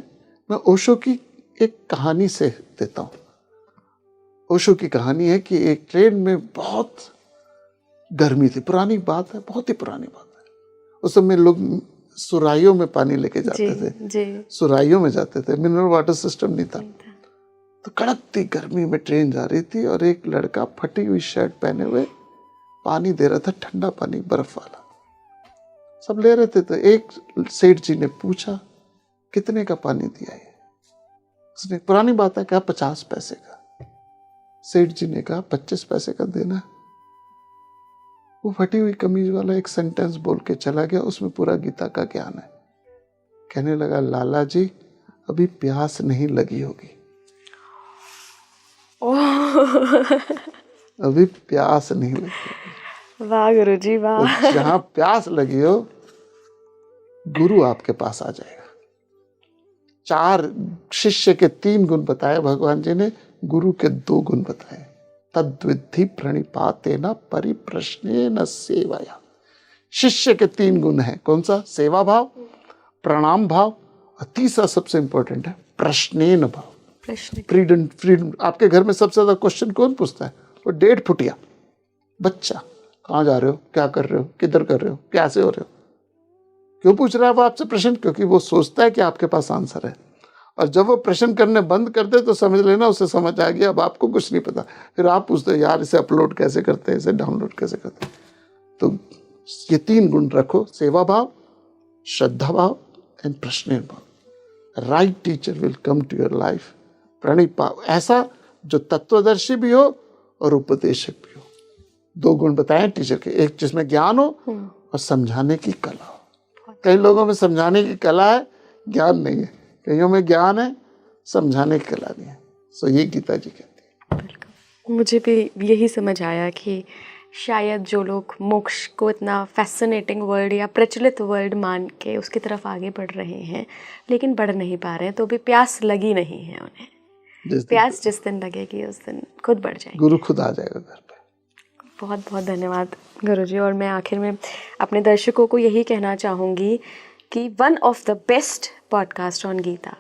मैं ओशो की एक कहानी से देता हूँ। ओशो की कहानी है कि एक ट्रेन में बहुत गर्मी थी, पुरानी बात है, बहुत ही पुरानी बात है। उस समय लोग सुराहियों में पानी लेके जाते थे, सुराहियों में जाते थे, मिनरल वाटर सिस्टम नहीं था। तो कड़कती गर्मी में ट्रेन जा रही थी और एक लड़का फटी हुई शर्ट पहने हुए पानी दे रहा था, ठंडा पानी, बर्फ वाला। सब ले रहे थे। तो एक सेठ जी ने पूछा, कितने का पानी दिया है? उसने, पुरानी बात है, कहा 50 पैसे का। सेठ जी ने कहा 25 पैसे का देना। वो फटी हुई कमीज वाला एक सेंटेंस बोल के चला गया, उसमें पूरा गीता का ज्ञान है। कहने लगा, लाला जी अभी प्यास नहीं लगी होगी। अभी प्यास नहीं लगी। वाह गुरुजी वाह। तो जहां प्यास लगी हो, गुरु आपके पास आ जाएगा। 4 शिष्य के 3 गुण बताए भगवान जी ने, गुरु के 2 गुण बताए। तद्विद्धि प्रणिपातेन परिप्रश्नेन सेवया। शिष्य के 3 गुण हैं, कौन सा? सेवा भाव, प्रणाम भाव, और तीसरा सबसे इंपॉर्टेंट है प्रश्नेन भाव। प्रश्न फ्रीडम। आपके घर में सबसे ज़्यादा क्वेश्चन कौन पूछता है? वो 1.5 फुटिया बच्चा। कहाँ जा रहे हो, क्या कर रहे हो, किधर कर रहे हो, कैसे हो रहे हो? क्यों पूछ रहा है वो आपसे प्रश्न? क्योंकि वो सोचता है कि आपके पास आंसर है, और जब वो प्रश्न करने बंद कर दे तो समझ लेना उसे समझ आ गया, अब आपको कुछ नहीं पता। फिर आप पूछते हो यार इसे अपलोड कैसे करते हैं, इसे डाउनलोड कैसे करते हैं। तो ये 3 गुण रखो, सेवा भाव, श्रद्धा भाव एंड प्रश्न भाव। Right teacher will come to your life. प्रणीत भाव, ऐसा जो तत्वदर्शी भी हो और उपदेशक भी हो। 2 गुण बताए टीचर के, एक जिसमें ज्ञान हो और समझाने की कला हो। कई लोगों में समझाने की कला है, ज्ञान नहीं है। कईयों में ज्ञान है, समझाने की कला नहीं है। सो ये गीता जी कहती है। मुझे भी यही समझ आया कि शायद जो लोग मोक्ष को इतना फैसिनेटिंग वर्ड या प्रचलित वर्ड मान के उसकी तरफ आगे बढ़ रहे हैं, लेकिन बढ़ नहीं पा रहे हैं, तो भी प्यास लगी नहीं है उन्हें। प्यास जिस दिन लगेगी उस दिन खुद बढ़ जाएगी, गुरु खुद आ जाएगा घर पे। बहुत बहुत धन्यवाद गुरुजी। और मैं आखिर में अपने दर्शकों को यही कहना चाहूँगी कि one of the best podcast on Gita,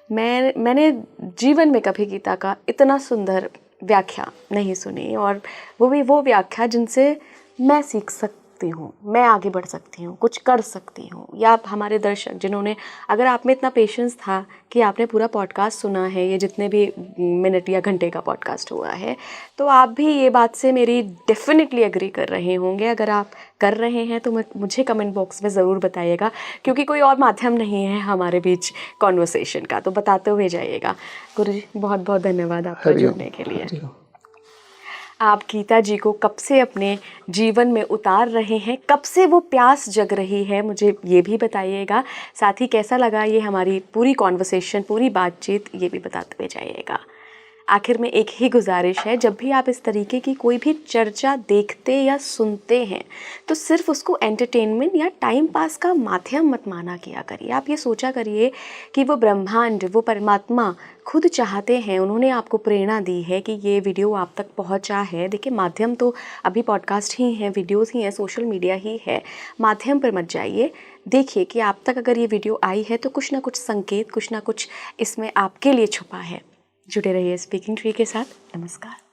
मैंने जीवन में कभी गीता का इतना सुंदर व्याख्या नहीं सुनी, और वो भी वो व्याख्या जिनसे मैं सीख सकती हूँ, मैं आगे बढ़ सकती हूँ, कुछ कर सकती हूँ। या हमारे दर्शक जिन्होंने, अगर आप में इतना पेशेंस था कि आपने पूरा पॉडकास्ट सुना है, ये जितने भी मिनट या घंटे का पॉडकास्ट हुआ है, तो आप भी ये बात से मेरी डेफिनेटली एग्री कर रहे होंगे। अगर आप कर रहे हैं तो मुझे कमेंट बॉक्स में ज़रूर बताइएगा, क्योंकि कोई और माध्यम नहीं है हमारे बीच कॉन्वर्सेशन का, तो बताते हुए जाइएगा। गुरुजी बहुत बहुत धन्यवाद आपका जुड़ने के लिए। आप गीता जी को कब से अपने जीवन में उतार रहे हैं, कब से वो प्यास जग रही है, मुझे ये भी बताइएगा। साथ ही कैसा लगा ये हमारी पूरी कॉन्वर्सेशन, पूरी बातचीत, ये भी बताते हुए जाइएगा। आखिर में एक ही गुजारिश है, जब भी आप इस तरीके की कोई भी चर्चा देखते या सुनते हैं तो सिर्फ उसको एंटरटेनमेंट या टाइम पास का माध्यम मत माना किया करिए। आप ये सोचा करिए कि वो ब्रह्मांड, वो परमात्मा खुद चाहते हैं, उन्होंने आपको प्रेरणा दी है कि ये वीडियो आप तक पहुंचा है। देखिए माध्यम तो अभी पॉडकास्ट ही हैं, वीडियोस ही हैं, सोशल मीडिया ही है। माध्यम पर मत जाइए, देखिए कि आप तक अगर ये वीडियो आई है तो कुछ ना कुछ संकेत, कुछ ना कुछ इसमें आपके लिए छुपा है। जुड़े रहिए स्पीकिंग ट्री के साथ। नमस्कार।